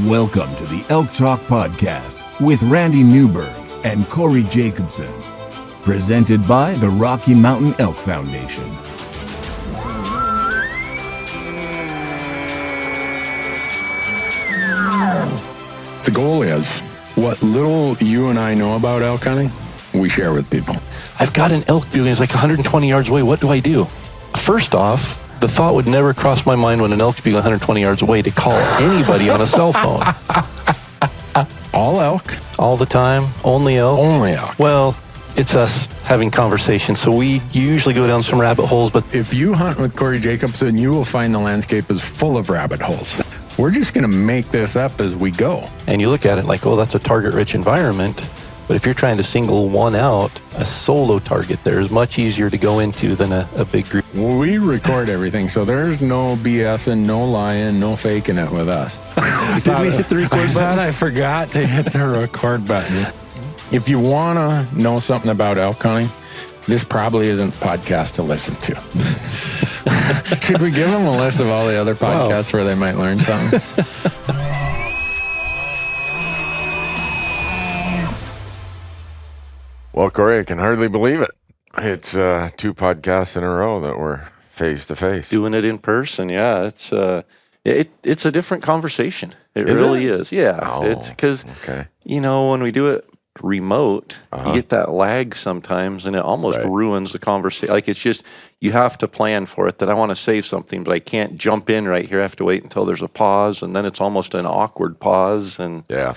Welcome to the Elk Talk Podcast with Randy Newberg and Corey Jacobson. Presented by the Rocky Mountain Elk Foundation. The goal is, what little you and I know about elk hunting, we share with people. I've got an elk building. It's like 120 yards away. What do I do? First off, the thought would never cross my mind when an elk's being 120 yards away to call anybody on a cell phone. All elk? All the time? Only elk? Only elk. Well, it's us having conversations, so we usually go down some rabbit holes, but If you hunt with Corey Jacobson, you will find the landscape is full of rabbit holes. We're just going to make this up as we go. and you look at it like, oh, that's a target-rich environment. But if you're trying to single one out, a solo target there is much easier to go into than a big group. We record everything, so there's no BS and no lying, no faking it with us. Did we hit the record I thought I forgot to hit the record button. If you want to know something about elk hunting, this probably isn't the podcast to listen to. Should we give them a list of all the other podcasts where they might learn something? Well, Corey, I can hardly believe it. It's 2 podcasts in a row that we're face to face. Doing it in person, yeah, it's a different conversation. It Is really it? is. Yeah, Oh, it's because okay. when we do it remote, you get that lag sometimes, and it almost Right. ruins the conversation. Like it's just you have to plan for it. That I want to say something, but I can't jump in right here. I have to wait until there's a pause, and then it's almost an awkward pause. And Yeah.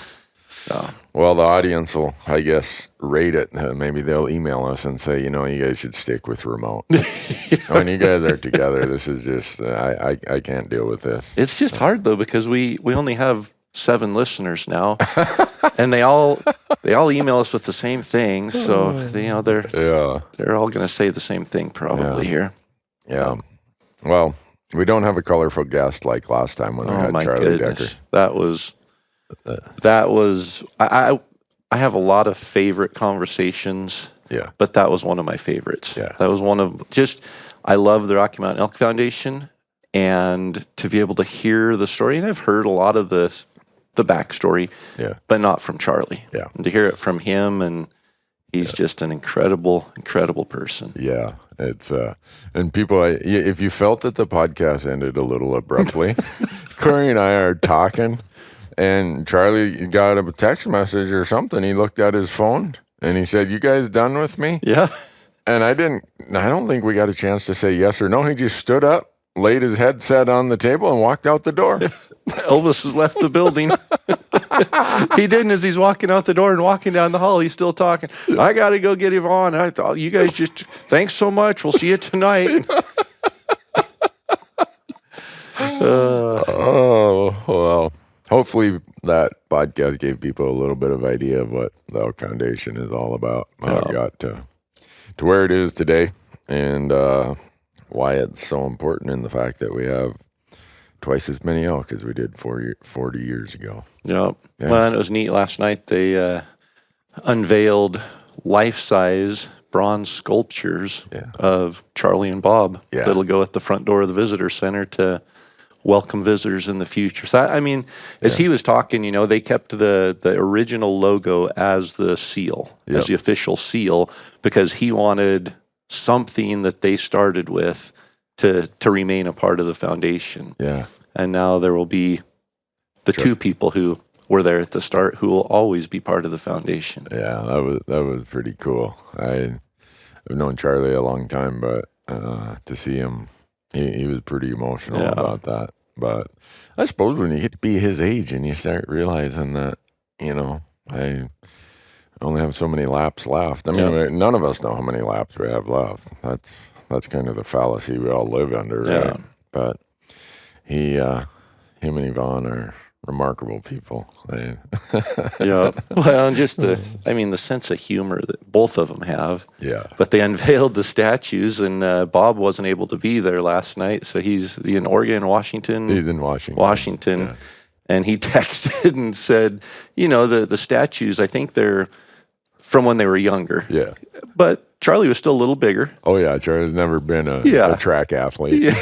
Well, the audience will, I guess, rate it. Maybe they'll email us and say, you guys should stick with remote. When you guys are together, this is just, I can't deal with this. it's just hard though because we only have 7 listeners now, and they all email us with the same thing. So they're all going to say the same thing probably here. Yeah. Well, we don't have a colorful guest like last time when we Oh had my Charlie goodness, Decker. that was I have a lot of favorite conversations. Yeah. But that was one of my favorites. Yeah. That was one of I love the Rocky Mountain Elk Foundation, and to be able to hear the story, and I've heard a lot of the backstory, but not from Charlie. Yeah. And to hear it from him, and he's just an incredible person. Yeah, it's and people. If you felt that the podcast ended a little abruptly, Corey and I are talking, and Charlie got a text message or something. He looked at his phone and he said, "You guys done with me?" Yeah. And I don't think we got a chance to say yes or no. He just stood up, laid his headset on the table, and walked out the door. Elvis has left the building. He didn't. As he's walking out the door and walking down the hall, he's still talking. I got to go get Yvonne. I thought, you guys thanks so much. We'll see you tonight. Oh, well, hopefully that podcast gave people a little bit of idea of what the Elk Foundation is all about, how it got to where it is today, and why it's so important in the fact that we have twice as many elk as we did 40 years ago. Yep. Yeah. Well, and it was neat last night. They unveiled life-size bronze sculptures of Charlie and Bob that'll go at the front door of the visitor center to welcome visitors in the future. So, as he was talking, they kept the original logo as the seal, as the official seal, because he wanted something that they started with to remain a part of the foundation. Yeah. And now there will be the 2 people who were there at the start who will always be part of the foundation. Yeah, that was pretty cool. I've known Charlie a long time, but to see him, he was pretty emotional about that. But I suppose when you get to be his age and you start realizing that, I only have so many laps left. I mean, none of us know how many laps we have left. That's kind of the fallacy we all live under, right? But him and Yvonne are remarkable people. Yeah. Well, and just the sense of humor that both of them have. Yeah. But they unveiled the statues, and Bob wasn't able to be there last night, so he's in Oregon, Washington. He's in Washington. Yeah. And he texted and said, the statues, I think they're from when they were younger. Yeah. But Charlie was still a little bigger. Oh, yeah. Charlie's never been a track athlete. Yeah.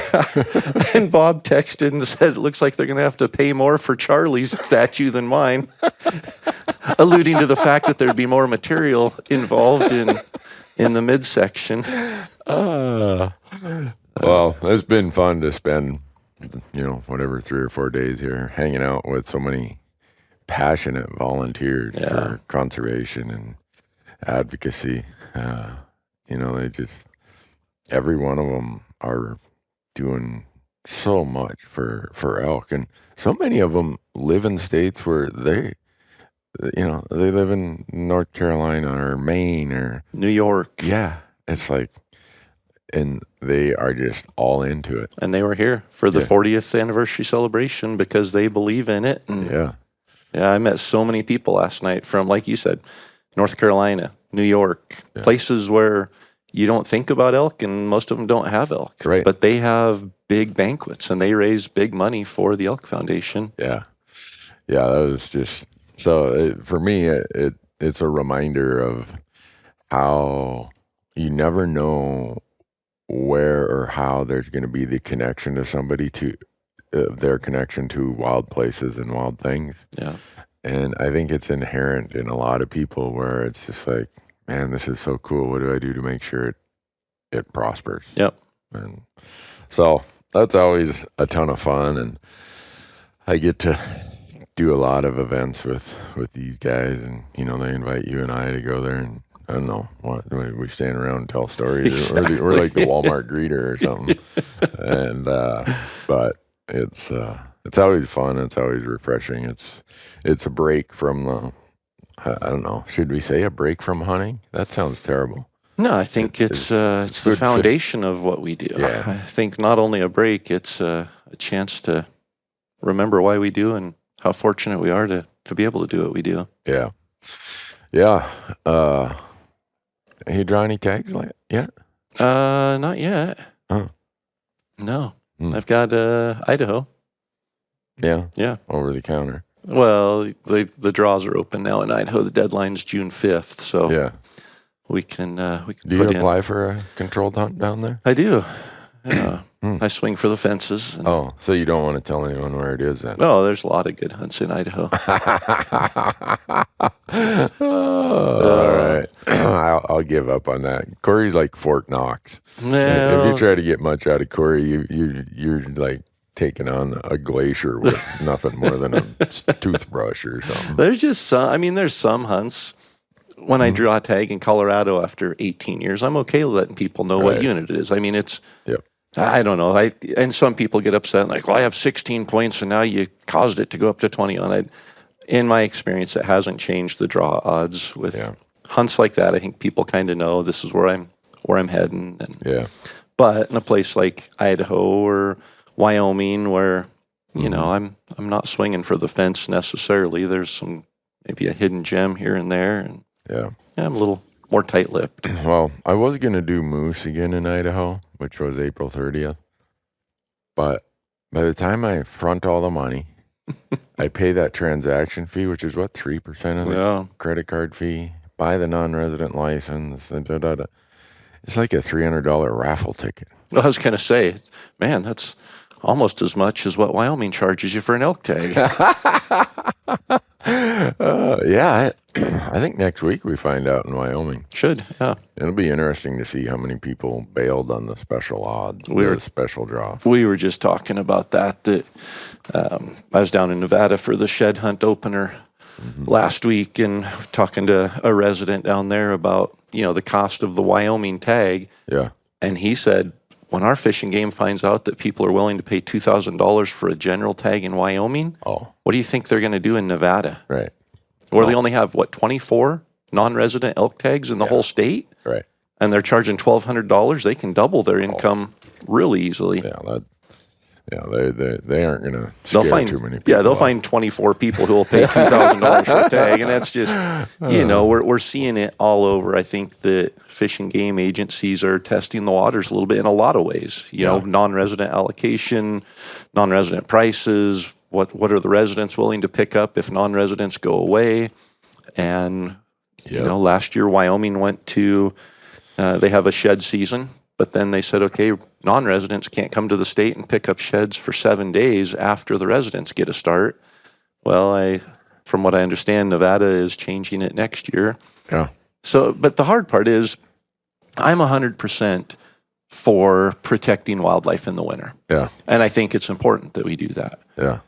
And Bob texted and said, it looks like they're going to have to pay more for Charlie's statue than mine, alluding to the fact that there'd be more material involved in the midsection. Well, it's been fun to spend, 3 or 4 days here hanging out with so many passionate volunteers for conservation and advocacy. They just, every one of them are doing so much for elk, and so many of them live in states where they live in North Carolina or Maine or New York. Yeah. It's like, and they are just all into it. And they were here for the 40th anniversary celebration because they believe in it. And yeah, I met so many people last night from, like you said, North Carolina, New York, places where you don't think about elk, and most of them don't have elk. Right. But they have big banquets, and they raise big money for the Elk Foundation. Yeah. Yeah, that was just, so for me, it's a reminder of how you never know where or how there's going to be the connection to somebody to their connection to wild places and wild things. Yeah. And I think it's inherent in a lot of people where it's just like, man, this is so cool. What do I do to make sure it prospers? Yep. And so that's always a ton of fun. And I get to do a lot of events with these guys, and, they invite you and I to go there, and I don't know, we stand around and tell stories. Exactly. We're like the Walmart greeter or something. And, but it's always fun. It's always refreshing. It's a break from the, I don't know, should we say a break from hunting? That sounds terrible. No, I think it's the foundation of what we do. Yeah. I think not only a break, it's a chance to remember why we do and how fortunate we are to be able to do what we do. Yeah. Yeah. You draw any tags yet? Not yet. Oh. No. I've got Idaho. Yeah. Yeah. Over the counter. Well, the draws are open now in Idaho. The deadline's June 5th, so yeah, we can Do you apply for a controlled hunt down there? I do. Yeah. I swing for the fences. Oh, so you don't want to tell anyone where it is then? No, there's a lot of good hunts in Idaho. All right. I'll give up on that. Corey's like Fort Knox. No. If you try to get much out of Corey, you're like taking on a glacier with nothing more than a toothbrush or something. There's just some, there's some hunts. When I draw a tag in Colorado after 18 years, I'm okay letting people know what unit it is. It's, I don't know. And some people get upset, like, well, I have 16 points and now you caused it to go up to 20 on it. In my experience, it hasn't changed the draw odds with hunts like that. I think people kind of know this is where I'm heading. And, but in a place like Idaho or Wyoming, where I'm not swinging for the fence necessarily. There's maybe a hidden gem here and there, and I'm a little more tight-lipped. Well, I was gonna do moose again in Idaho, which was April 30th, but by the time I front all the money, I pay that transaction fee, which is 3% of the credit card fee, buy the non-resident license, and it's like a $300 raffle ticket. Well, I was gonna say, man, that's almost as much as what Wyoming charges you for an elk tag. I think next week we find out in Wyoming. Should, yeah. It'll be interesting to see how many people bailed on the special odds, the special draw. We were just talking about that I was down in Nevada for the shed hunt opener last week, and talking to a resident down there about, the cost of the Wyoming tag. Yeah. And he said, when our fishing game finds out that people are willing to pay $2,000 for a general tag in Wyoming, what do you think they're going to do in Nevada? Right. Where they only have, 24 non-resident elk tags in the whole state? Right. And they're charging $1,200. They can double their income really easily. They aren't going to scare too many people. Yeah, they'll find 24 people who will pay $2,000 for a tag. And that's just, we're seeing it all over. I think that fish and game agencies are testing the waters a little bit in a lot of ways. Non-resident allocation, non-resident prices, what are the residents willing to pick up if non-residents go away? And, last year Wyoming went to they have a shed season, but then they said, okay, non-residents can't come to the state and pick up sheds for 7 days after the residents get a start. Well, from what I understand, Nevada is changing it next year. Yeah. So, but the hard part is I'm 100% for protecting wildlife in the winter. Yeah. And I think it's important that we do that. Yeah.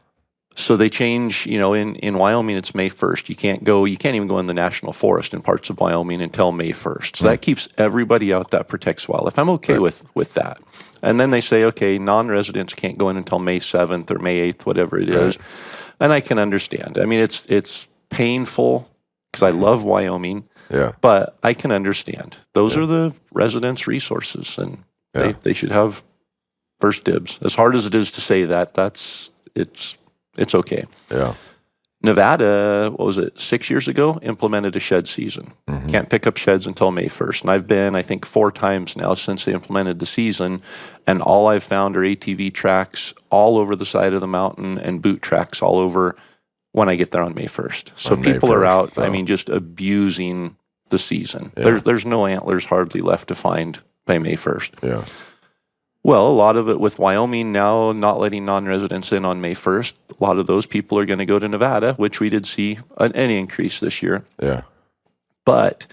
So they change, in Wyoming, it's May 1st. You can't even go in the national forest in parts of Wyoming until May 1st. So that keeps everybody out that protects wildlife. I'm okay with that. And then they say, okay, non-residents can't go in until May 7th or May 8th, whatever it is. And I can understand. I mean, it's painful because I love Wyoming. Yeah. But I can understand. Those are the residents' resources, and they should have first dibs. As hard as it is to say that, it's okay. Yeah. Nevada, 6 years ago, implemented a shed season. Can't pick up sheds until May 1st. And I've been, I think, 4 times now since they implemented the season, and all I've found are ATV tracks all over the side of the mountain and boot tracks all over when I get there on May 1st. So people are out, just abusing the season. Yeah. There's no antlers hardly left to find by May 1st. Yeah. Well, a lot of it with Wyoming now not letting non-residents in on May 1st, a lot of those people are going to go to Nevada, which we did see an increase this year. Yeah. But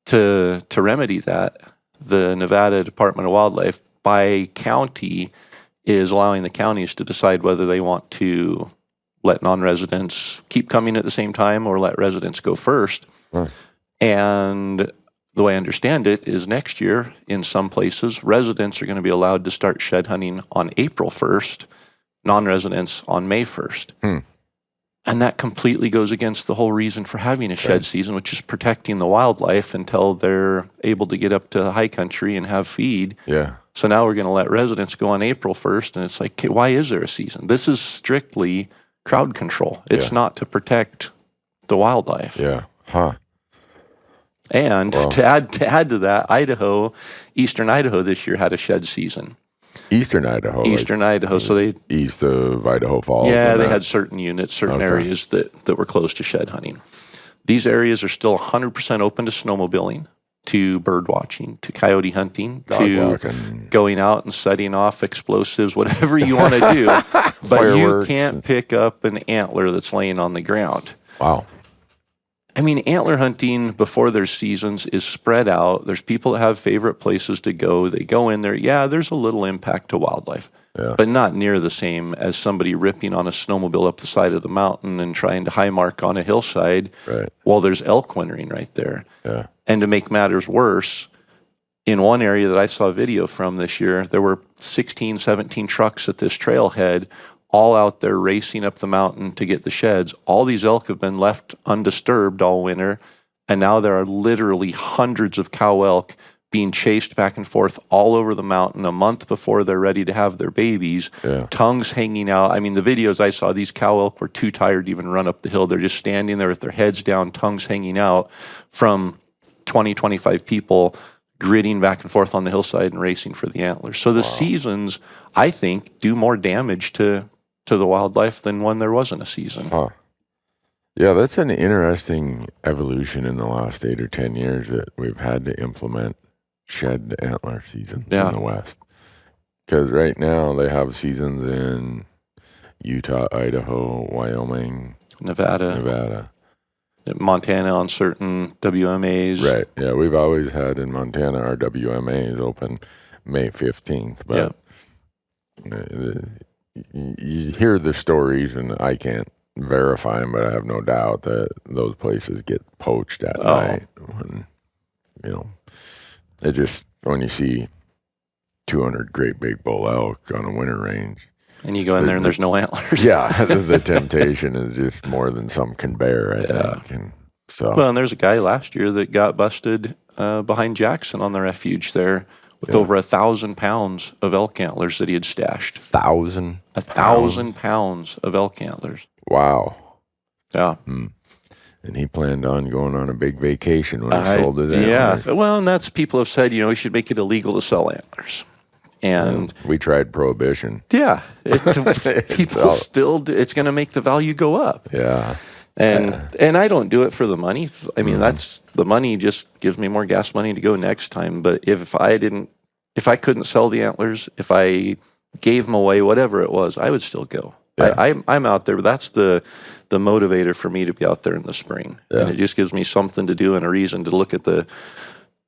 to remedy that, the Nevada Department of Wildlife by county is allowing the counties to decide whether they want to let non-residents keep coming at the same time or let residents go first. Right. And the way I understand it is next year, in some places, residents are going to be allowed to start shed hunting on April 1st, non-residents on May 1st. And that completely goes against the whole reason for having a shed season, which is protecting the wildlife until they're able to get up to the high country and have feed. Yeah. So now we're going to let residents go on April 1st, and it's like, okay, why is there a season? This is strictly crowd control. It's not to protect the wildlife. Yeah. Huh. And to add to that, Eastern Idaho this year had a shed season. Eastern Idaho. So they east of Idaho Falls. Yeah, they had certain units, areas that were close to shed hunting. These areas are still 100% open to snowmobiling, to bird watching, to coyote hunting, walking, going out and setting off explosives, whatever you want to do. But you can't pick up an antler that's laying on the ground. Wow. I mean, antler hunting before there's seasons is spread out. There's people that have favorite places to go. They go in there. Yeah, there's a little impact to wildlife, but not near the same as somebody ripping on a snowmobile up the side of the mountain and trying to high mark on a hillside while there's elk wintering right there. Yeah. And to make matters worse, in one area that I saw video from this year, there were 16, 17 trucks at this trailhead all out there racing up the mountain to get the sheds. All these elk have been left undisturbed all winter, and now there are literally hundreds of cow elk being chased back and forth all over the mountain a month before they're ready to have their babies, tongues hanging out. I mean, the videos I saw, these cow elk were too tired to even run up the hill. They're just standing there with their heads down, tongues hanging out from 20, 25 people gritting back and forth on the hillside and racing for the antlers. So the seasons, I think, do more damage to the wildlife than when there wasn't a season. Huh. Yeah, that's an interesting evolution in the last 8 or 10 years that we've had to implement shed antler seasons in the West. Because right now they have seasons in Utah, Idaho, Wyoming, Nevada. Montana on certain WMAs. Right. Yeah, we've always had in Montana our WMAs open May 15th. But you hear the stories, and I can't verify them, but I have no doubt that those places get poached at night. When, it just, when you see 200 great big bull elk on a winter range. And you go in there and there's no antlers. Yeah, the temptation is just more than some can bear, I think. And and there's a guy last year that got busted behind Jackson on the refuge there with over 1,000 pounds of elk antlers that he had stashed. 1,000 pounds of elk antlers. Wow. Yeah. And he planned on going on a big vacation when he sold his antlers. Yeah. Well, and that's, people have said, we should make it illegal to sell antlers. And we tried prohibition. Yeah. People still, it's going to make the value go up. Yeah. And I don't do it for the money. I mean, that's the money just gives me more gas money to go next time. But if I couldn't sell the antlers, if I gave them away, whatever it was, I would still go. Yeah. I'm out there, but that's the motivator for me to be out there in the spring. Yeah. And it just gives me something to do and a reason to look at the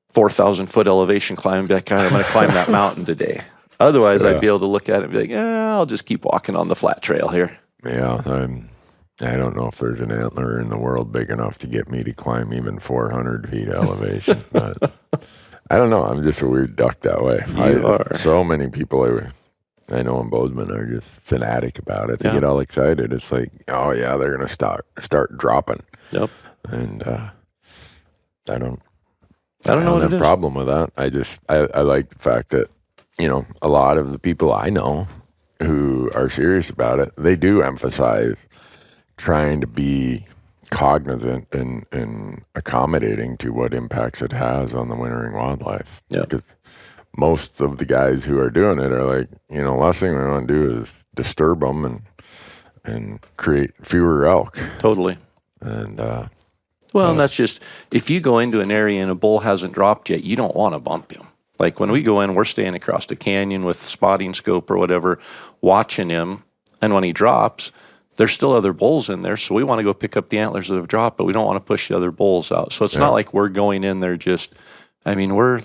4,000 foot elevation climb and be like, I'm going to climb that mountain today. Otherwise, I'd be able to look at it and be like, I'll just keep walking on the flat trail here. Yeah, I don't know if there's an antler in the world big enough to get me to climb even 400 feet elevation. But I don't know. I'm just a weird duck that way. You are. So many people I know in Bozeman are just fanatic about it. They get all excited. It's like, oh yeah, they're going to start dropping. Yep. And I don't know what have it a is. problem with that. I like the fact that, a lot of the people I know who are serious about it, they do emphasize trying to be cognizant and accommodating to what impacts it has on the wintering wildlife. Yeah. Because most of the guys who are doing it are like, last thing we want to do is disturb them and create fewer elk. Totally. And and that's just, if you go into an area and a bull hasn't dropped yet, you don't want to bump him. Like when we go in, we're staying across the canyon with spotting scope or whatever, watching him. And when he drops, there's still other bulls in there. So we want to go pick up the antlers that have dropped, but we don't want to push the other bulls out. So it's not like we're going in there we're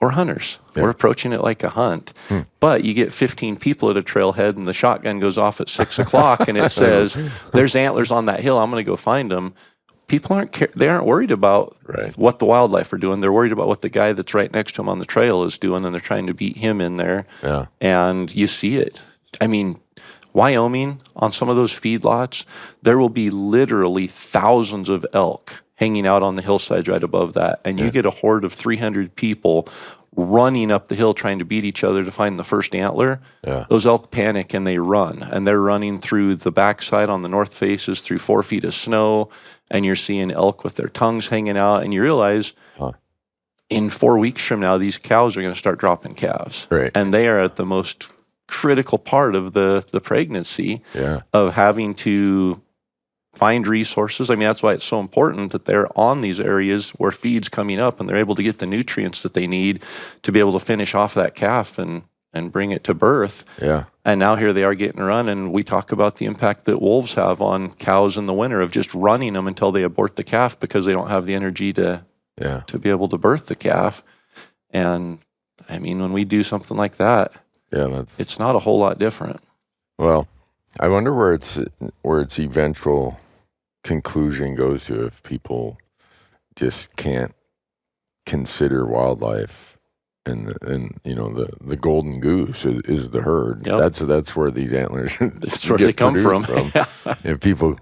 hunters. Yeah. We're approaching it like a hunt. But you get 15 people at a trailhead and the shotgun goes off at 6 o'clock and it says, there's antlers on that hill. I'm going to go find them. People aren't worried about what the wildlife are doing. They're worried about what the guy that's right next to him on the trail is doing, and they're trying to beat him in there. Yeah. And you see it. I mean, Wyoming, on some of those feedlots, there will be literally thousands of elk hanging out on the hillsides right above that. And you get a horde of 300 people running up the hill trying to beat each other to find the first antler. Yeah. Those elk panic and they run. And they're running through the backside on the north faces through 4 feet of snow. And you're seeing elk with their tongues hanging out. And you realize in 4 weeks from now, these cows are going to start dropping calves. Right. And they are at the most critical part of the pregnancy of having to find resources. I mean, that's why it's so important that they're on these areas where feed's coming up and they're able to get the nutrients that they need to be able to finish off that calf and bring it to birth. Yeah. And now here they are getting run, and we talk about the impact that wolves have on cows in the winter of just running them until they abort the calf because they don't have the energy to be able to birth the calf. And I mean, when we do something like that, it's not a whole lot different. Well, I wonder where its eventual conclusion goes to if people just can't consider wildlife and the golden goose is the herd. Yep. That's where these antlers that's where they come from. If people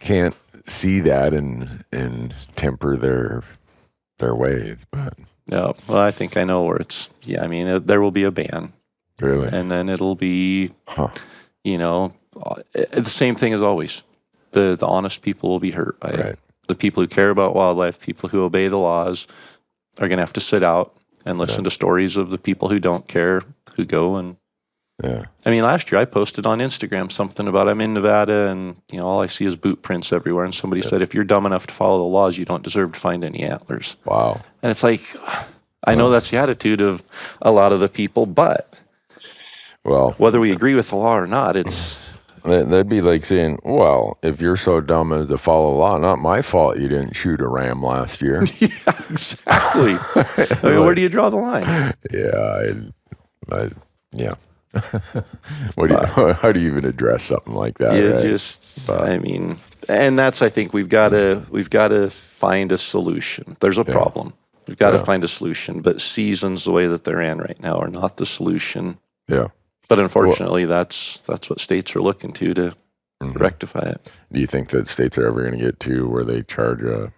can't see that and temper their ways, but well, I think I know where it's. Yeah, I mean, there will be a ban. Really, and then it'll be, the same thing as always. The honest people will be hurt by it. The people who care about wildlife, people who obey the laws, are going to have to sit out and listen to stories of the people who don't care, who go and. Yeah. I mean, last year I posted on Instagram something about I'm in Nevada and all I see is boot prints everywhere. And somebody said, if you're dumb enough to follow the laws, you don't deserve to find any antlers. Wow. And it's like, I know that's the attitude of a lot of the people, but whether we agree with the law or not, it's. That'd be like saying, well, if you're so dumb as to follow the law, not my fault you didn't shoot a ram last year. Yeah, exactly. I mean, where do you draw the line? Yeah. How do you even address something like that? I mean, and that's, I think we've got to find a solution. There's a problem. We've got to find a solution, but seasons the way that they're in right now are not the solution. Yeah. But unfortunately, that's what states are looking to rectify it. Do you think that states are ever going to get to where they charge a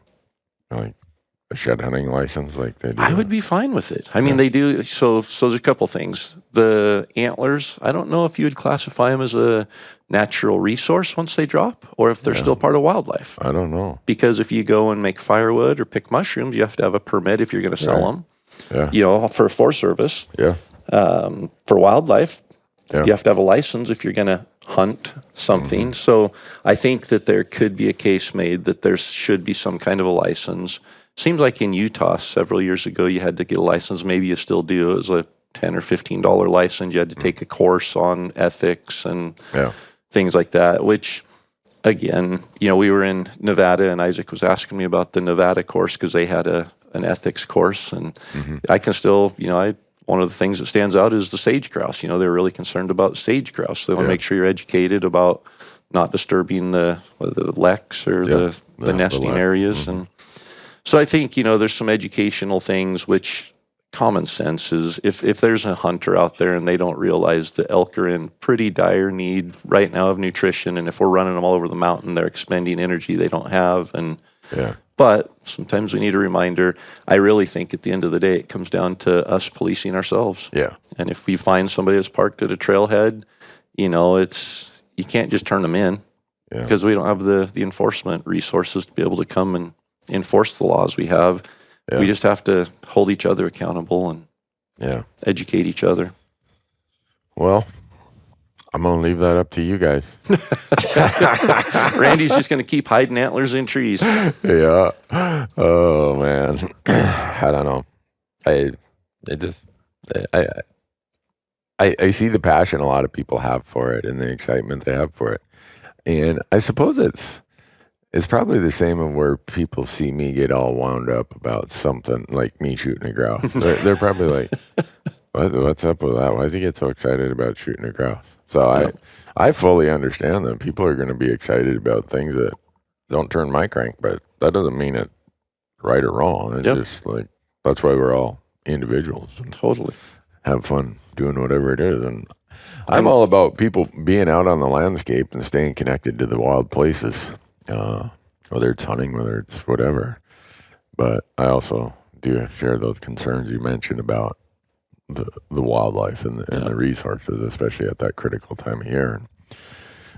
shed hunting license like they do? I would be fine with it. I mean, they do. So there's a couple things. The antlers, I don't know if you would classify them as a natural resource once they drop, or if they're still part of wildlife. I don't know. Because if you go and make firewood or pick mushrooms, you have to have a permit if you're going to sell them. Yeah. For Forest Service. Yeah. For wildlife. Yeah. You have to have a license if you're going to hunt something. So I think that there could be a case made that there should be some kind of a license. Seems like in Utah several years ago you had to get a license. Maybe you still do. It was a $10 or $15 license. You had to take a course on ethics and things like that, which, again, we were in Nevada, and Isaac was asking me about the Nevada course because they had an ethics course. And I can still, one of the things that stands out is the sage grouse. They're really concerned about sage grouse. They want to make sure you're educated about not disturbing the leks or the nesting areas. And so I think, there's some educational things which common sense is if there's a hunter out there and they don't realize the elk are in pretty dire need right now of nutrition, and if we're running them all over the mountain, they're expending energy they don't have. But sometimes we need a reminder. I really think at the end of the day, it comes down to us policing ourselves. Yeah. And if we find somebody that's parked at a trailhead, you can't just turn them in because we don't have the enforcement resources to be able to come and enforce the laws we have. Yeah. We just have to hold each other accountable and educate each other. Well, I'm going to leave that up to you guys. Randy's just going to keep hiding antlers in trees. Yeah. Oh, man. I don't know. I see the passion a lot of people have for it and the excitement they have for it. And I suppose it's probably the same of where people see me get all wound up about something like me shooting a grouse. They're probably like, what's up with that? Why does he get so excited about shooting a grouse? So I fully understand that people are going to be excited about things that don't turn my crank, but that doesn't mean it's right or wrong. It's just like, that's why we're all individuals. Totally. Have fun doing whatever it is. And I'm all about people being out on the landscape and staying connected to the wild places. Whether it's hunting, whether it's whatever. But I also do share those concerns you mentioned about the wildlife and the resources, especially at that critical time of year.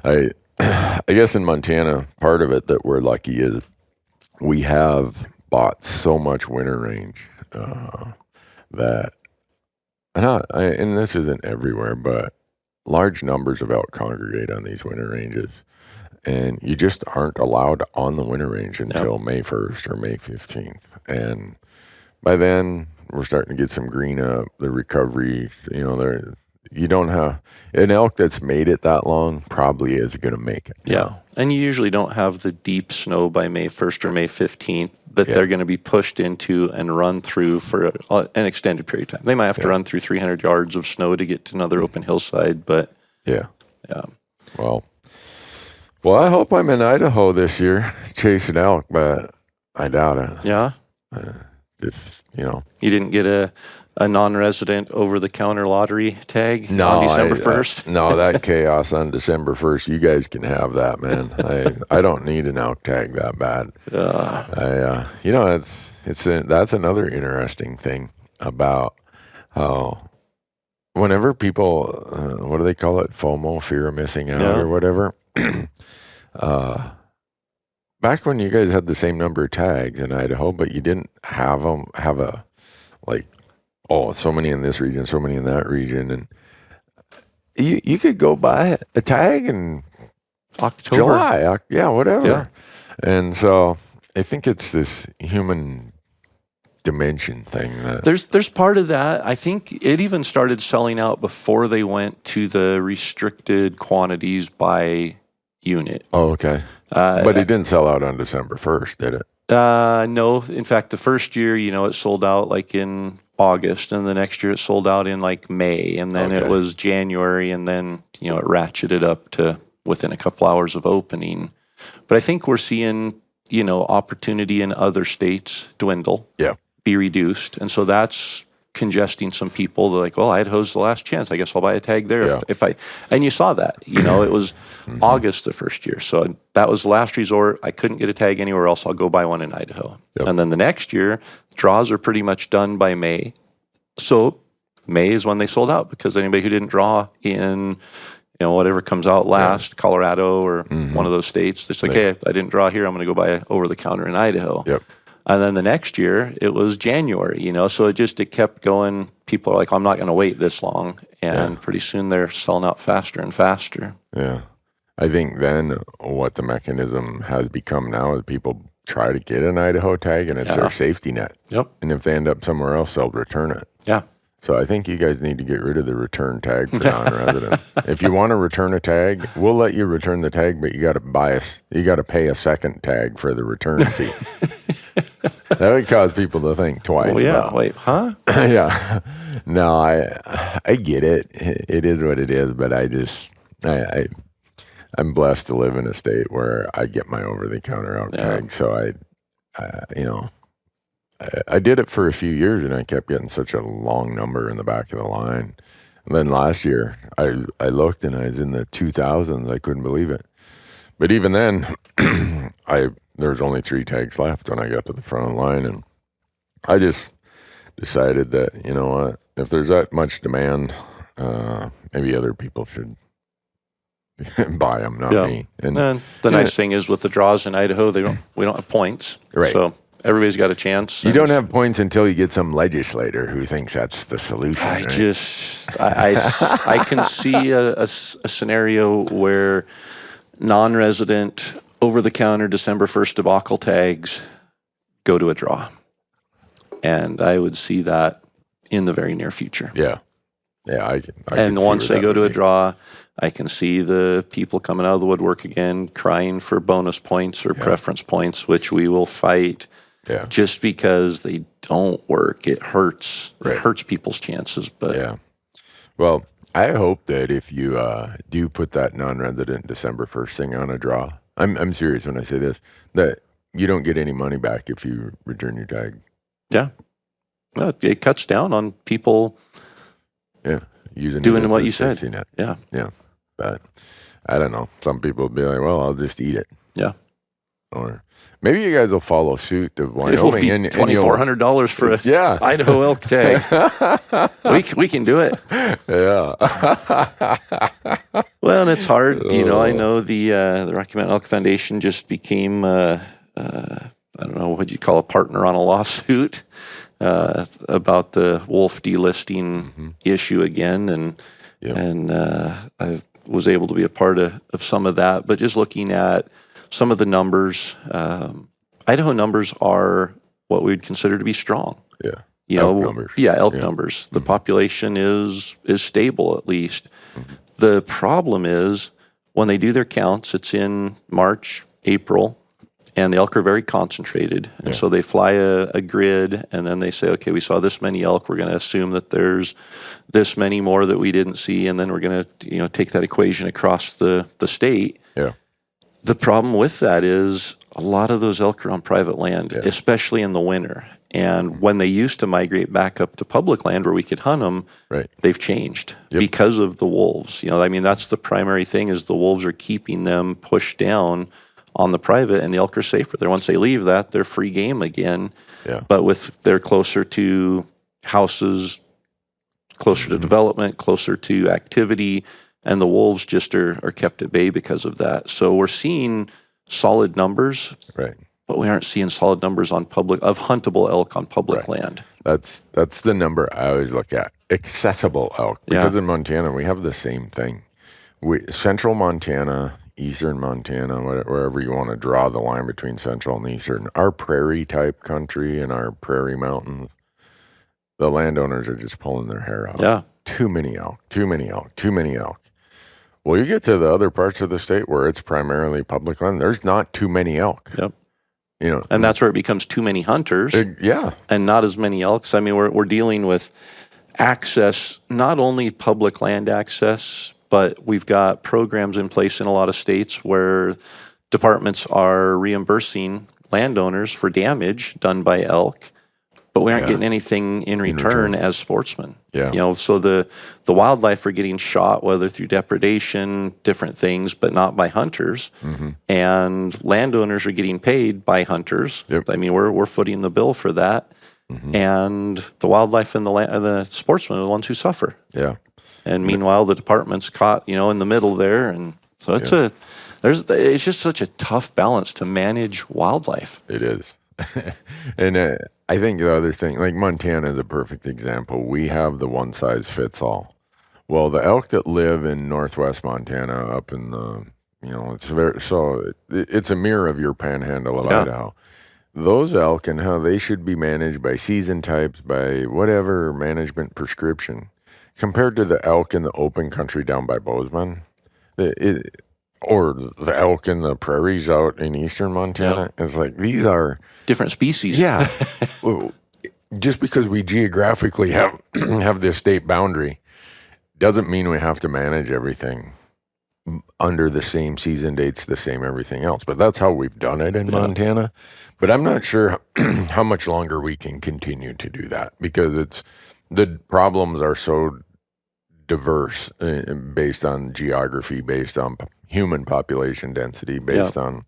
And I guess in Montana, part of it that we're lucky is we have bought so much winter range that, and this isn't everywhere, but large numbers of elk congregate on these winter ranges. And you just aren't allowed on the winter range until May 1st or May 15th. And by then, we're starting to get some green up, the recovery, you don't have, an elk that's made it that long probably is going to make it. Yeah. And you usually don't have the deep snow by May 1st or May 15th that they're going to be pushed into and run through for an extended period of time. They might have to run through 300 yards of snow to get to another open hillside, but Well, I hope I'm in Idaho this year chasing elk, but I doubt it. Yeah? You didn't get a non-resident over-the-counter lottery tag on December 1st? No, that chaos on December 1st, you guys can have that, man. I don't need an elk tag that bad. That's another interesting thing about how whenever people, what do they call it? FOMO, fear of missing out or whatever. Back when you guys had the same number of tags in Idaho, but you didn't have so many in this region, so many in that region, and you could go buy a tag in October, July, whatever. And so I think it's this human dimension thing. There's part of that. I think it even started selling out before they went to the restricted quantities by unit. Oh, okay. But it didn't sell out on December 1st, did it? No. In fact, the first year, it sold out like in August, and the next year it sold out in like May, and then it was January, and then, it ratcheted up to within a couple hours of opening. But I think we're seeing, opportunity in other states dwindle, be reduced. And so that's congesting some people. They're like, well, Idaho's the last chance. I guess I'll buy a tag there. And you saw that, it was August the first year. So that was the last resort. I couldn't get a tag anywhere else. I'll go buy one in Idaho. And then the next year, draws are pretty much done by May. So May is when they sold out, because anybody who didn't draw in, whatever comes out last, Colorado or one of those states, it's like, hey, I didn't draw here, I'm going to go buy over the counter in Idaho. And then the next year, it was January, so it kept going. people are like, I'm not going to wait this long. And pretty soon they're selling out faster and faster. Yeah. I think then what the mechanism has become now is people try to get an Idaho tag, and it's their safety net. Yep. And if they end up somewhere else, they'll return it. Yeah. So I think you guys need to get rid of the return tag for non-residents. If you want to return a tag, we'll let you return the tag, but you got to pay a second tag for the return fee. That would cause people to think twice. Well, yeah. Wait, huh? Yeah. No, I get it. It is what it is, but I'm blessed to live in a state where I get my over-the-counter elk tag. So I did it for a few years, and I kept getting such a long number in the back of the line. And then last year, I looked, and I was in the 2000s. I couldn't believe it. But even then, there was only 3 tags left when I got to the front of the line, and I just decided that, you know what, if there's that much demand, maybe other people should buy them, not me. And the nice thing is with the draws in Idaho, we don't have points. Right. So everybody's got a chance. You don't have points until you get some legislator who thinks that's the solution. I can see a scenario where non-resident over-the-counter December 1st debacle tags go to a draw. And I would see that in the very near future. Yeah. Yeah, and once they go to a draw, I can see the people coming out of the woodwork again, crying for bonus points or preference points, which we will fight. Yeah. Just because they don't work, it hurts. Right. It hurts people's chances. But yeah. Well, I hope that if you do put that non-resident December 1st thing on a draw, I'm serious when I say this, that you don't get any money back if you return your tag. Yeah. No, it cuts down on people. Yeah. Doing what you said. Net. Yeah. Yeah. But I don't know. Some people will be like, well, I'll just eat it. Yeah. Or maybe you guys will follow suit of Wyoming. It will be $2,400 for a Idaho elk tag. we can do it. Yeah. Well, and it's hard. You know, I know the Rocky Mountain Elk Foundation just became, I don't know, what you call a partner on a lawsuit about the wolf delisting issue again. And I was able to be a part of some of that. But just looking at some of the numbers, Idaho numbers are what we would consider to be strong. Yeah. Elk numbers. The population is stable, at least. The problem is when they do their counts, it's in March, April, and the elk are very concentrated. And so they fly a grid, and then they say, okay, we saw this many elk. We're going to assume that there's this many more that we didn't see, and then we're going to take that equation across the state. Yeah. The problem with that is a lot of those elk are on private land, especially in the winter. And when they used to migrate back up to public land where we could hunt them, they've changed because of the wolves. I mean, that's the primary thing is the wolves are keeping them pushed down on the private, and the elk are safer there. Once they leave that, they're free game again. Yeah. But they're closer to houses, closer to development, closer to activity, and the wolves just are kept at bay because of that. So we're seeing solid numbers, but we aren't seeing solid numbers of huntable elk on public land. That's the number I always look at. Accessible elk. Because in Montana, we have the same thing. Central Montana, eastern Montana, wherever you want to draw the line between central and eastern, our prairie type country and our prairie mountains, the landowners are just pulling their hair out. Yeah. Too many elk. Well, you get to the other parts of the state where it's primarily public land, there's not too many elk. Yep. And that's where it becomes too many hunters. And not as many elks. I mean, we're dealing with access, not only public land access, but we've got programs in place in a lot of states where departments are reimbursing landowners for damage done by elk, but we aren't getting anything in return as sportsmen. Yeah. So the wildlife are getting shot, whether through depredation, different things, but not by hunters. And landowners are getting paid by hunters. I mean, we're footing the bill for that. And the wildlife and the sportsmen are the ones who suffer. Yeah. And meanwhile, the department's caught, in the middle there. And so it's just such a tough balance to manage wildlife. It is. And I think the other thing, like Montana is a perfect example. We have the one size fits all. Well, the elk that live in northwest Montana up in the, it's a mirror of your panhandle of Idaho. Those elk and how they should be managed by season types, by whatever management prescription, compared to the elk in the open country down by Bozeman, or the elk in the prairies out in eastern Montana. It's like, these are different species. Yeah. Just because we geographically have this state boundary doesn't mean we have to manage everything under the same season dates, the same everything else. But that's how we've done it in Montana. But I'm not sure how much longer we can continue to do that, because the problems are so diverse based on geography, based on human population density, based on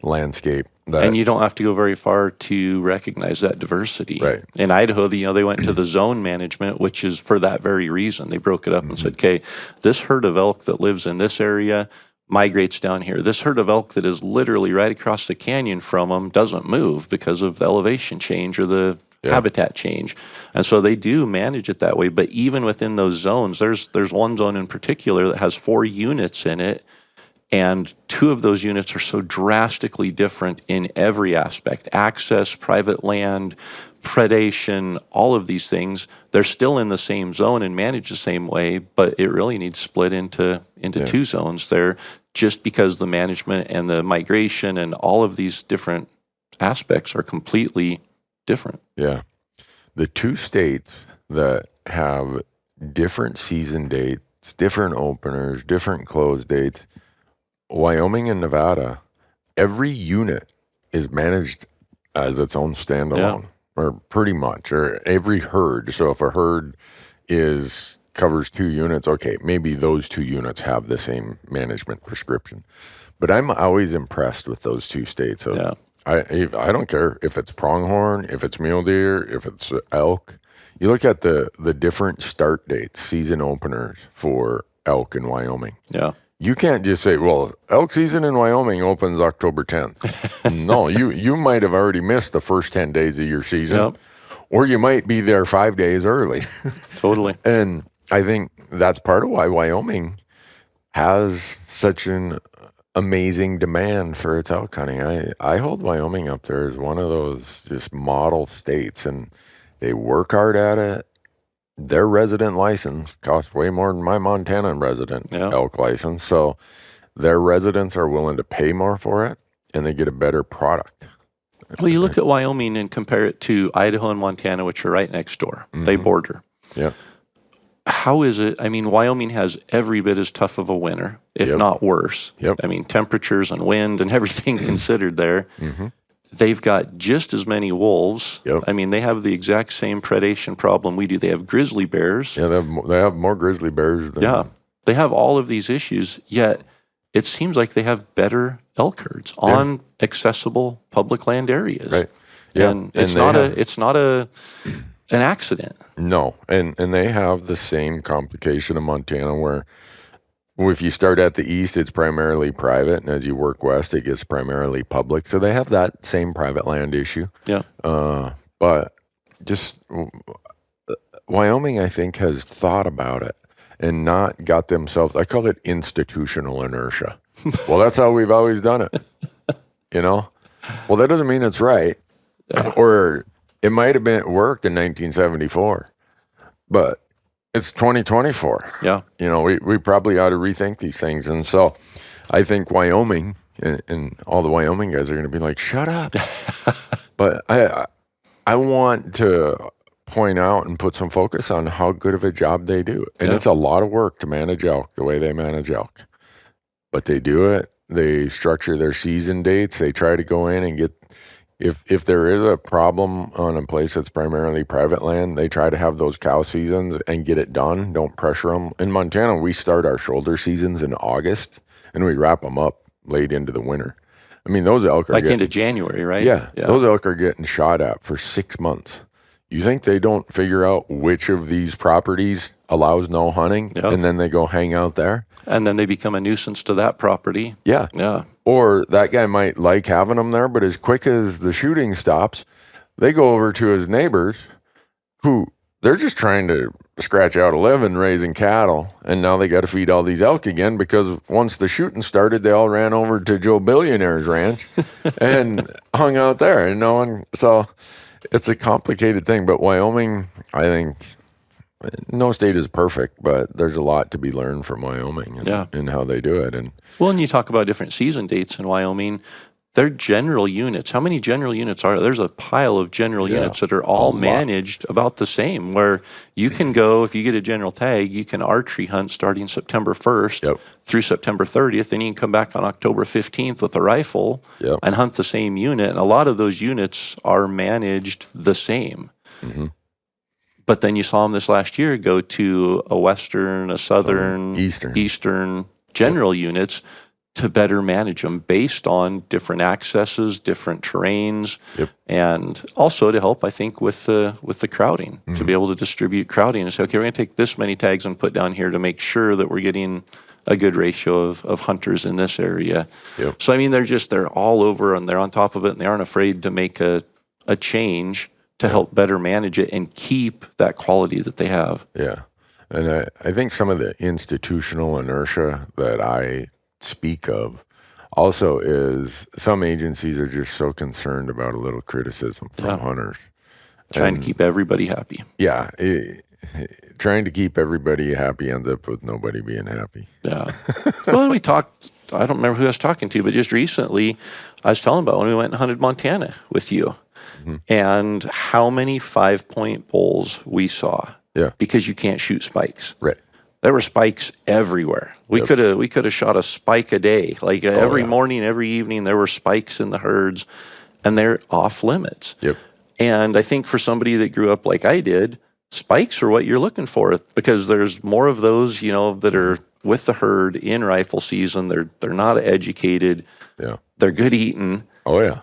landscape. And you don't have to go very far to recognize that diversity. Right. In Idaho, they went to the zone management, which is for that very reason. They broke it up and said, okay, this herd of elk that lives in this area migrates down here. This herd of elk that is literally right across the canyon from them doesn't move because of the elevation change or the habitat change. And so they do manage it that way. But even within those zones, there's one zone in particular that has 4 units in it. And 2 of those units are so drastically different in every aspect: access, private land, predation, all of these things. They're still in the same zone and managed the same way, but it really needs split into 2 zones there, just because the management and the migration and all of these different aspects are completely different. Yeah. The 2 states that have different season dates, different openers, different close dates, Wyoming and Nevada, every unit is managed as its own standalone, or pretty much, or every herd. So if a herd covers 2 units, okay, maybe those 2 units have the same management prescription. But I'm always impressed with those 2 states. I don't care if it's pronghorn, if it's mule deer, if it's elk. You look at the different start dates, season openers for elk in Wyoming. Yeah. You can't just say, well, elk season in Wyoming opens October 10th. No, you might have already missed the first 10 days of your season, or you might be there 5 days early. Totally. And I think that's part of why Wyoming has such an amazing demand for its elk hunting. I hold Wyoming up there as one of those just model states, and they work hard at it. Their resident license costs way more than my Montana resident elk license. So their residents are willing to pay more for it, and they get a better product. Well, you look at Wyoming and compare it to Idaho and Montana, which are right next door. They border. Yeah. How is it? I mean, Wyoming has every bit as tough of a winter, if not worse. I mean, temperatures and wind and everything considered there. They've got just as many wolves. I mean, they have the exact same predation problem we do. They have grizzly bears. Yeah, they have more grizzly bears than... They have all of these issues, yet it seems like they have better elk herds on accessible public land areas. Right. Yeah. And it's not an accident. No. And they have the same complication in Montana where if you start at the east, it's primarily private, and as you work west, it gets primarily public. So they have that same private land issue. Yeah. But just Wyoming, I think, has thought about it and not got themselves, I call it institutional inertia. Well, that's how we've always done it. Well, that doesn't mean it's right. Or it might have been worked in 1974, but it's 2024. Yeah. We probably ought to rethink these things. And so I think Wyoming and all the Wyoming guys are going to be like, shut up. But I want to point out and put some focus on how good of a job they do. And it's a lot of work to manage elk the way they manage elk. But they do it. They structure their season dates. They try to go in and get... If there is a problem on a place that's primarily private land, they try to have those cow seasons and get it done. Don't pressure them. In Montana, we start our shoulder seasons in August, and we wrap them up late into the winter. I mean, those elk are into January, right? Yeah, those elk are getting shot at for 6 months. You think they don't figure out which of these properties allows no hunting, Yep. and then they go hang out there. And then they become a nuisance to that property. Yeah. Yeah. Or that guy might like having them there, but as quick as the shooting stops, they go over to his neighbors who they're just trying to scratch out a living raising cattle. And now they got to feed all these elk again because once the shooting started, they all ran over to Joe Billionaire's ranch and hung out there. And no one, so it's a complicated thing. But Wyoming, I think, no state is perfect, but there's a lot to be learned from Wyoming and how they do it. And well, and you talk about different season dates in Wyoming. They're general units. How many general units are there? There's a pile of general units that are all managed about the same, where you can go, if you get a general tag, you can archery hunt starting September 1st through September 30th. Then you can come back on October 15th with a rifle and hunt the same unit. And a lot of those units are managed the same. Mm-hmm. But then you saw them this last year go to a Western, a Southern, Eastern general units to better manage them based on different accesses, different terrains, and also to help, I think, with the crowding, to be able to distribute crowding and say, okay, we're going to take this many tags and put down here to make sure that we're getting a good ratio of hunters in this area. Yep. So, I mean, they're all over and they're on top of it and they aren't afraid to make a change to help better manage it and keep that quality that they have. Yeah. And I think some of the institutional inertia that I speak of also is some agencies are just so concerned about a little criticism from hunters. Trying to keep everybody happy. Yeah. Trying to keep everybody happy ends up with nobody being happy. Yeah. Well, we talked, I don't remember who I was talking to, but just recently I was telling about when we went and hunted Montana with you and how many 5-point bulls we saw. Yeah. Because you can't shoot spikes. Right. There were spikes everywhere. We could have shot a spike a day. Like every morning, every evening, there were spikes in the herds, and they're off limits. Yep. And I think for somebody that grew up like I did, spikes are what you're looking for because there's more of those, that are with the herd in rifle season. They're not educated. Yeah. They're good eating. Oh yeah.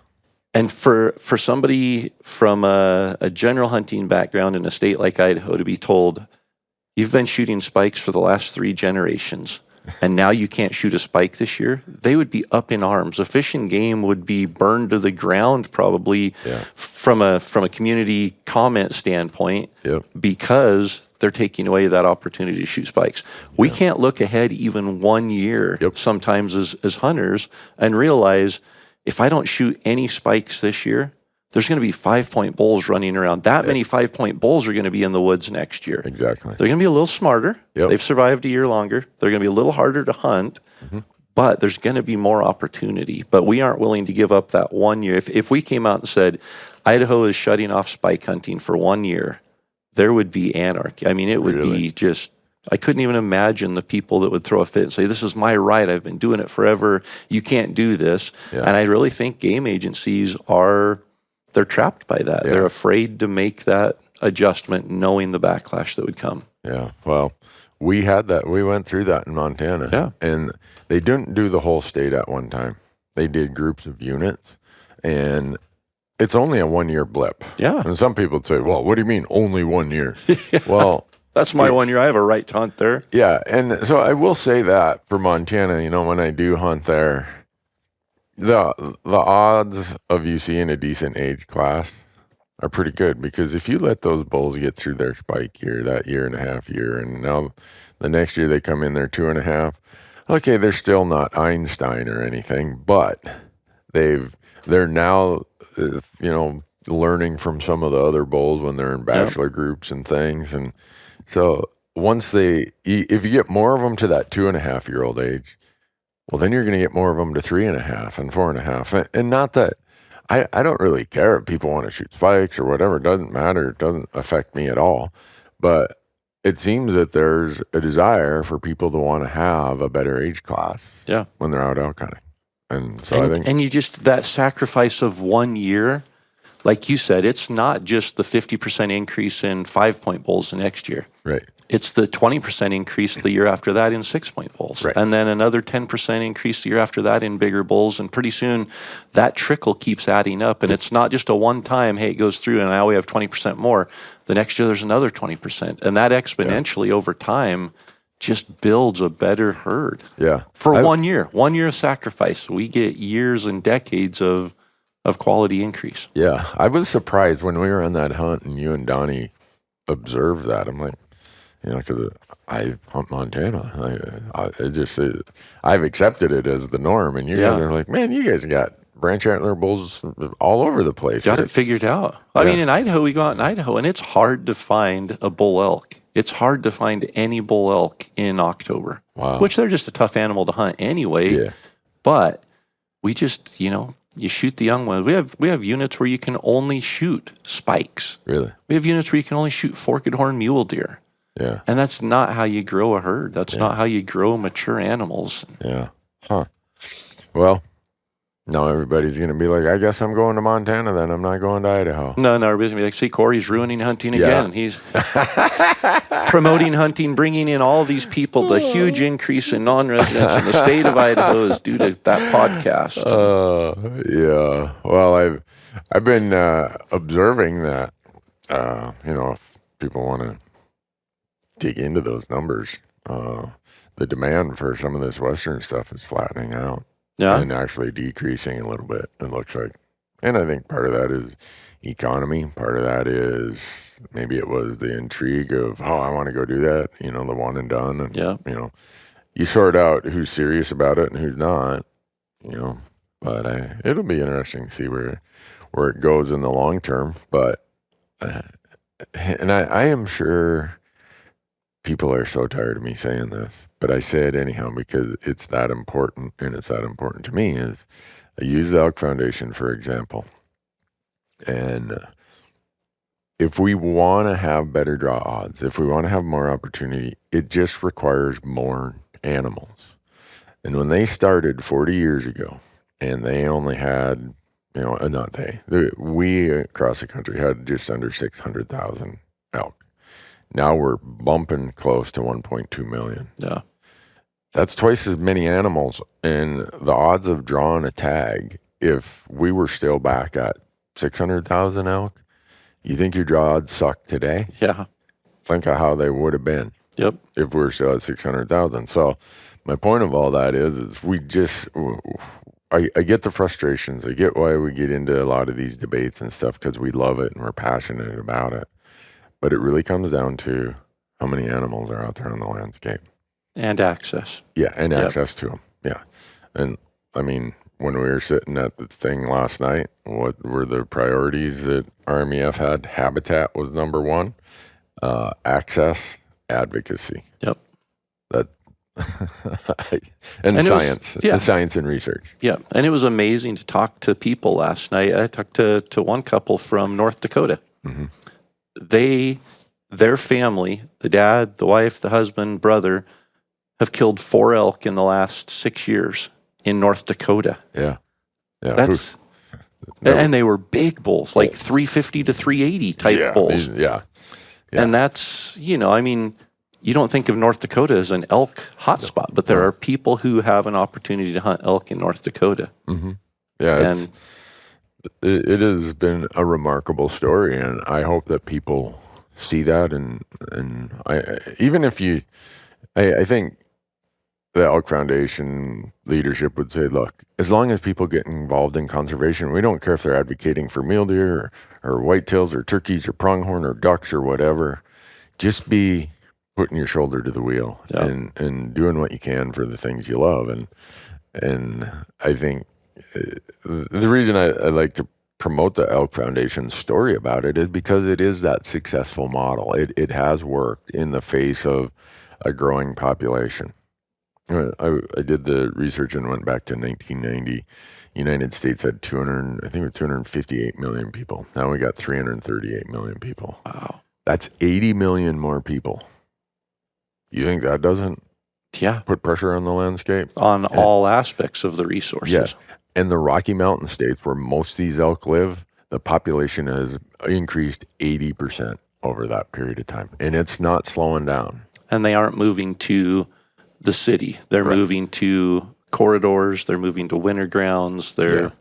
And for somebody from a general hunting background in a state like Idaho to be told, you've been shooting spikes for the last 3 generations, and now you can't shoot a spike this year, they would be up in arms. A Fish and Game would be burned to the ground probably from a community comment standpoint because they're taking away that opportunity to shoot spikes. We can't look ahead even 1 year sometimes as hunters and realize if I don't shoot any spikes this year, there's going to be 5-point bulls running around. That many 5-point bulls are going to be in the woods next year. Exactly. They're going to be a little smarter. Yep. They've survived a year longer. They're going to be a little harder to hunt, but there's going to be more opportunity. But we aren't willing to give up that 1 year. If we came out and said, Idaho is shutting off spike hunting for 1 year, there would be anarchy. I mean, it would be just, I couldn't even imagine the people that would throw a fit and say, this is my right. I've been doing it forever. You can't do this. Yeah. And I really think game agencies they're trapped by that. Yeah. They're afraid to make that adjustment knowing the backlash that would come. Yeah. Well, we had that. We went through that in Montana. Yeah. And they didn't do the whole state at one time. They did groups of units. And it's only a 1-year blip. Yeah. And some people say, well, what do you mean only 1 year? Well, that's my 1 year. I have a right to hunt there. Yeah. And so I will say that for Montana, when I do hunt there, the odds of you seeing a decent age class are pretty good because if you let those bulls get through their spike year, that 1.5 years, and now the next year they come in there 2.5, okay, they're still not Einstein or anything, but they're now learning from some of the other bulls when they're in bachelor groups and things, and so once if you get more of them to that 2.5-year-old age, well, then you're going to get more of them to 3.5 and 4.5. And not that I don't really care if people want to shoot spikes or whatever. It doesn't matter. It doesn't affect me at all. But it seems that there's a desire for people to want to have a better age class when they're out elk hunting. And so I think... And you just, that sacrifice of 1 year, like you said, it's not just the 50% increase in 5-point bulls the next year. Right. It's the 20% increase the year after that in 6-point bulls. Right. And then another 10% increase the year after that in bigger bulls. And pretty soon that trickle keeps adding up. And it's not just a one-time, hey, it goes through and now we have 20% more. The next year there's another 20%. And that exponentially over time just builds a better herd. Yeah. For 1 year. 1 year of sacrifice. We get years and decades of quality increase. Yeah. I was surprised when we were on that hunt and you and Donnie observed that. I'm like, you know, because I hunt Montana. I've accepted it as the norm. And you guys are like, man, you guys got branch antler bulls all over the place. Got it figured out. I mean, in Idaho, we go out in Idaho, and it's hard to find a bull elk. It's hard to find any bull elk in October, which they're just a tough animal to hunt anyway. Yeah. But we just, you know, you shoot the young ones. We have units where you can only shoot spikes. Really? We have units where you can only shoot forked horn mule deer. Yeah. And that's not how you grow a herd. That's not how you grow mature animals. Yeah. Huh. Well, now everybody's going to be like, I guess I'm going to Montana then. I'm not going to Idaho. No, everybody's going to be like, see, Corey's ruining hunting again. He's promoting hunting, bringing in all these people. The huge increase in non-residents in the state of Idaho is due to that podcast. Yeah. Well, I've been observing that, you know, if people want to dig into those numbers, the demand for some of this Western stuff is flattening out. Yeah. And actually decreasing a little bit, it looks like. And I think part of that is economy. Part of that is maybe it was the intrigue of, oh, I want to go do that, you know, the one and done. And, you know, you sort out who's serious about it and who's not, you know. But it'll be interesting to see where it goes in the long term. But, and I am sure people are so tired of me saying this, but I say it anyhow because it's that important, and it's that important to me. Is I use the Elk Foundation, for example, and if we want to have better draw odds, if we want to have more opportunity, it just requires more animals. And when they started 40 years ago, and they only had, you know, we across the country had just under 600,000 elk. Now we're bumping close to 1.2 million. Yeah. That's twice as many animals. And the odds of drawing a tag, if we were still back at 600,000 elk, you think your draw odds suck today? Yeah. Think of how they would have been. Yep. If we were still at 600,000. So my point of all that is we just, I get the frustrations. I get why we get into a lot of these debates and stuff because we love it and we're passionate about it. But it really comes down to how many animals are out there on the landscape. And access. Yeah, and access to them. Yeah. And, I mean, when we were sitting at the thing last night, what were the priorities that RMEF had? Habitat was number one. Access, advocacy. Yep. That and science. And science and research. Yeah. And it was amazing to talk to people last night. I talked to one couple from North Dakota. Mm-hmm. Their family, the dad, the wife, the husband, brother, have killed 4 elk in the last 6 years in North Dakota. Yeah. And they were big bulls, like 350 to 380 type bulls. Yeah. And that's, you know, I mean, you don't think of North Dakota as an elk hotspot, but there are people who have an opportunity to hunt elk in North Dakota. Mm-hmm. Yeah. It has been a remarkable story, and I hope that people see that. And I think the Elk Foundation leadership would say, look, as long as people get involved in conservation, we don't care if they're advocating for mule deer or whitetails or turkeys or pronghorn or ducks or whatever. Just be putting your shoulder to the wheel and doing what you can for the things you love. And I think the reason I like to promote the Elk Foundation's story about it is because it is that successful model. It has worked in the face of a growing population. I did the research and went back to 1990. United States had 258 million people. Now we got 338 million people. Wow. That's 80 million more people. You think that doesn't put pressure on the landscape? On all aspects of the resources. Yeah. And the Rocky Mountain states where most of these elk live, the population has increased 80% over that period of time, and it's not slowing down. And they aren't moving to the city. They're moving to corridors. They're moving to winter grounds. They're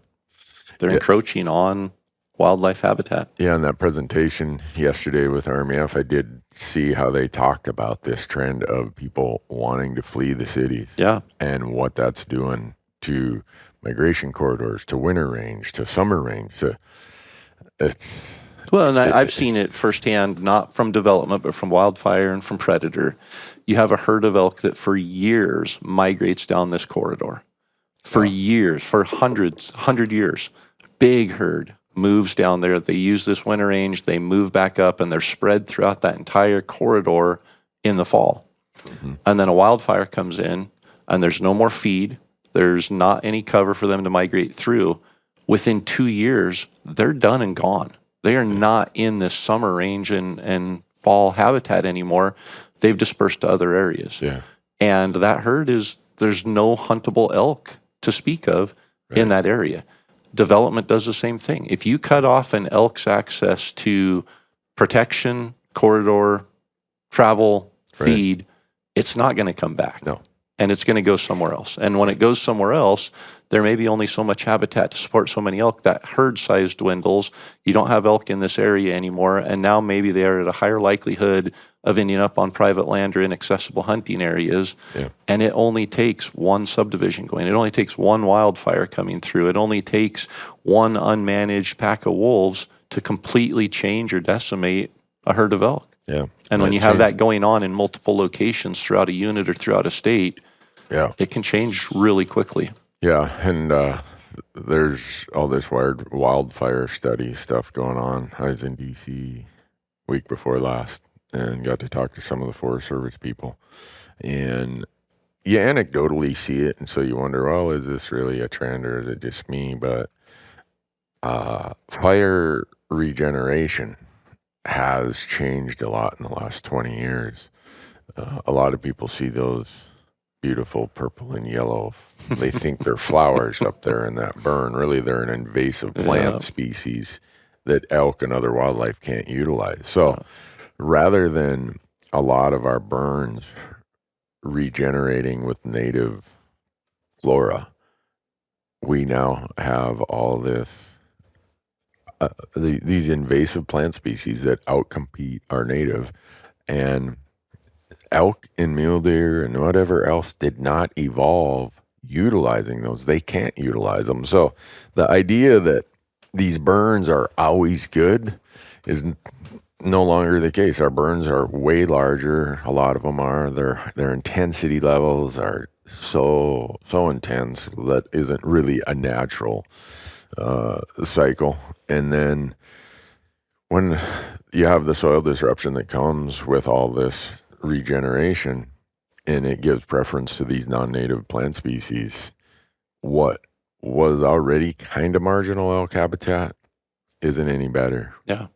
encroaching on wildlife habitat. Yeah, in that presentation yesterday with RMEF, I did see how they talked about this trend of people wanting to flee the cities. Yeah. And what that's doing to migration corridors, to winter range, to summer range. Well, and I've seen it firsthand, not from development, but from wildfire and from predator. You have a herd of elk that for years migrates down this corridor. For years, for 100 years. Big herd moves down there. They use this winter range. They move back up, and they're spread throughout that entire corridor in the fall. Mm-hmm. And then a wildfire comes in, and there's no more feed. There's not any cover for them to migrate through. Within 2 years, they're done and gone. They are not in this summer range and fall habitat anymore. They've dispersed to other areas. Yeah. And that herd there's no huntable elk to speak of in that area. Development does the same thing. If you cut off an elk's access to protection, corridor, travel, feed, it's not going to come back. No. And it's going to go somewhere else. And when it goes somewhere else, there may be only so much habitat to support so many elk. That herd size dwindles. You don't have elk in this area anymore. And now maybe they are at a higher likelihood of ending up on private land or inaccessible hunting areas. Yeah. And it only takes one subdivision going. It only takes one wildfire coming through. It only takes one unmanaged pack of wolves to completely change or decimate a herd of elk. Yeah. And when you have that going on in multiple locations throughout a unit or throughout a state, it can change really quickly. Yeah, and there's all this wildfire study stuff going on. I was in D.C. week before last and got to talk to some of the Forest Service people. And you anecdotally see it, and so you wonder, well, is this really a trend or is it just me? But fire regeneration has changed a lot in the last 20 years. A lot of people see those beautiful purple and yellow. They think they're flowers up there in that burn. Really, they're an invasive plant species that elk and other wildlife can't utilize. So rather than a lot of our burns regenerating with native flora, we now have all this these invasive plant species that outcompete our native, and elk and mule deer and whatever else did not evolve utilizing those. They can't utilize them. So the idea that these burns are always good is no longer the case. Our burns are way larger. A lot of them are. Their intensity levels are so intense that isn't really a natural cycle. And then when you have the soil disruption that comes with all this regeneration, and it gives preference to these non-native plant species, what was already kind of marginal elk habitat isn't any better. Yeah.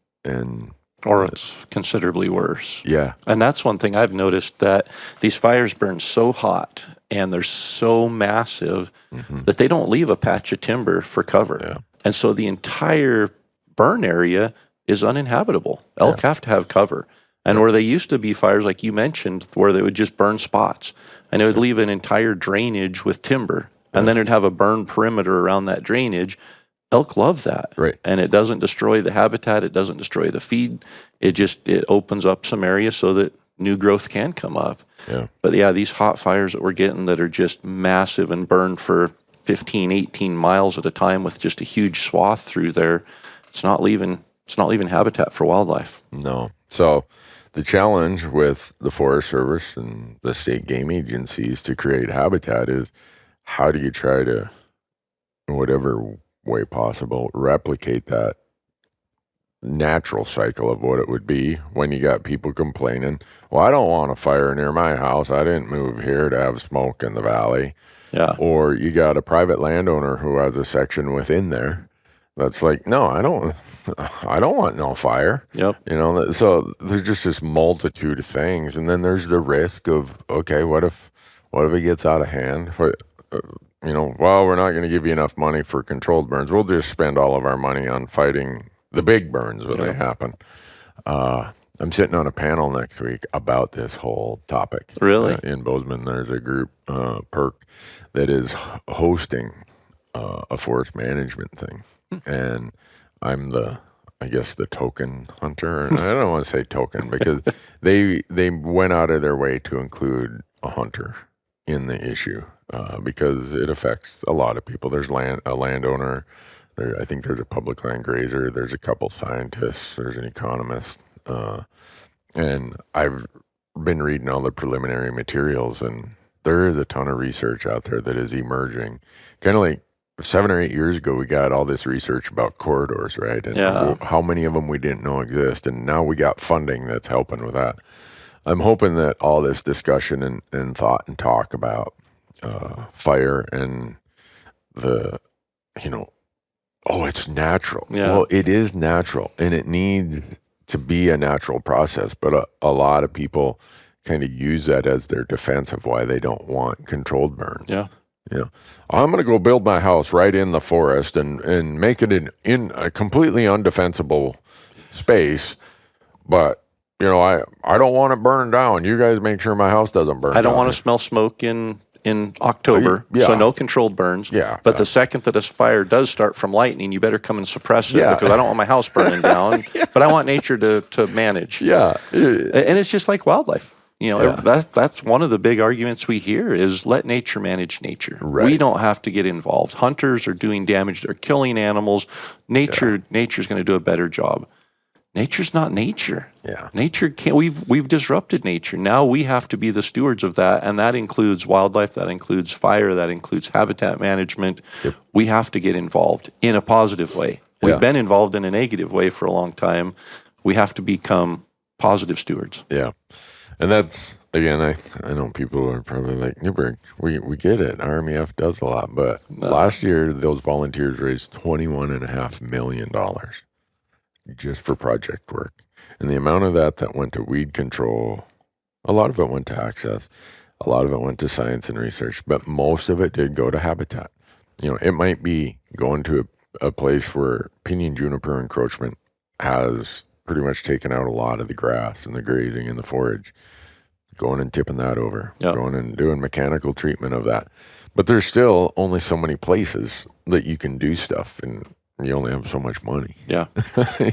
Or it's considerably worse. Yeah. And that's one thing I've noticed, that these fires burn so hot and they're so massive that they don't leave a patch of timber for cover. Yeah. And so the entire burn area is uninhabitable. Elk have to have cover. And where they used to be fires, like you mentioned, where they would just burn spots, and it would leave an entire drainage with timber, and then it'd have a burn perimeter around that drainage. Elk love that. Right. And it doesn't destroy the habitat. It doesn't destroy the feed. It opens up some areas so that new growth can come up. Yeah. But these hot fires that we're getting that are just massive and burn for 15, 18 miles at a time with just a huge swath through there, it's not leaving habitat for wildlife. No. So the challenge with the Forest Service and the state game agencies to create habitat is, how do you try to, in whatever way possible, replicate that natural cycle of what it would be when you got people complaining, well, I don't want a fire near my house. I didn't move here to have smoke in the valley. Yeah. Or you got a private landowner who has a section within there that's like, no, I don't want no fire. Yep. So there's just this multitude of things. And then there's the risk of, okay, what if it gets out of hand? well, we're not going to give you enough money for controlled burns. We'll just spend all of our money on fighting the big burns when they happen. I'm sitting on a panel next week about this whole topic. Really? In Bozeman, there's a group, PERC, that is hosting a forest management thing. And I'm the token hunter. And I don't want to say token because they went out of their way to include a hunter in the issue because it affects a lot of people. There's a landowner. I think there's a public land grazer. There's a couple scientists. There's an economist. And I've been reading all the preliminary materials, and there is a ton of research out there that is emerging. Kind of like 7 or 8 years ago, we got all this research about corridors, right? And how many of them we didn't know exist. And now we got funding that's helping with that. I'm hoping that all this discussion and thought and talk about fire and it's natural. Yeah. Well, it is natural, and it needs to be a natural process. But a lot of people kind of use that as their defense of why they don't want controlled burns. Yeah. I'm going to go build my house right in the forest and make it in a completely undefensible space. But, I don't want it burned down. You guys make sure my house doesn't burn down. I don't want to smell smoke in October, so no controlled burns. Yeah. But the second that a fire does start from lightning, you better come and suppress it because I don't want my house burning down. But I want nature to manage. Yeah. And it's just like wildlife. That's one of the big arguments we hear is let nature manage nature. Right. We don't have to get involved. Hunters are doing damage. They're killing animals. Nature's going to do a better job. Nature's not nature. Yeah. Nature can't. We've disrupted nature. Now we have to be the stewards of that, and that includes wildlife. That includes fire. That includes habitat management. Yep. We have to get involved in a positive way. We've been involved in a negative way for a long time. We have to become positive stewards. Yeah. And that's, again, I know people are probably like, Newberg, we get it. RMEF does a lot. But last year, those volunteers raised $21.5 million just for project work. And the amount of that went to weed control, a lot of it went to access. A lot of it went to science and research. But most of it did go to habitat. It might be going to a place where pinyon juniper encroachment has pretty much taken out a lot of the grass and the grazing and the forage, going and tipping that over, going and doing mechanical treatment of that. But there's still only so many places that you can do stuff, and you only have so much money. Yeah.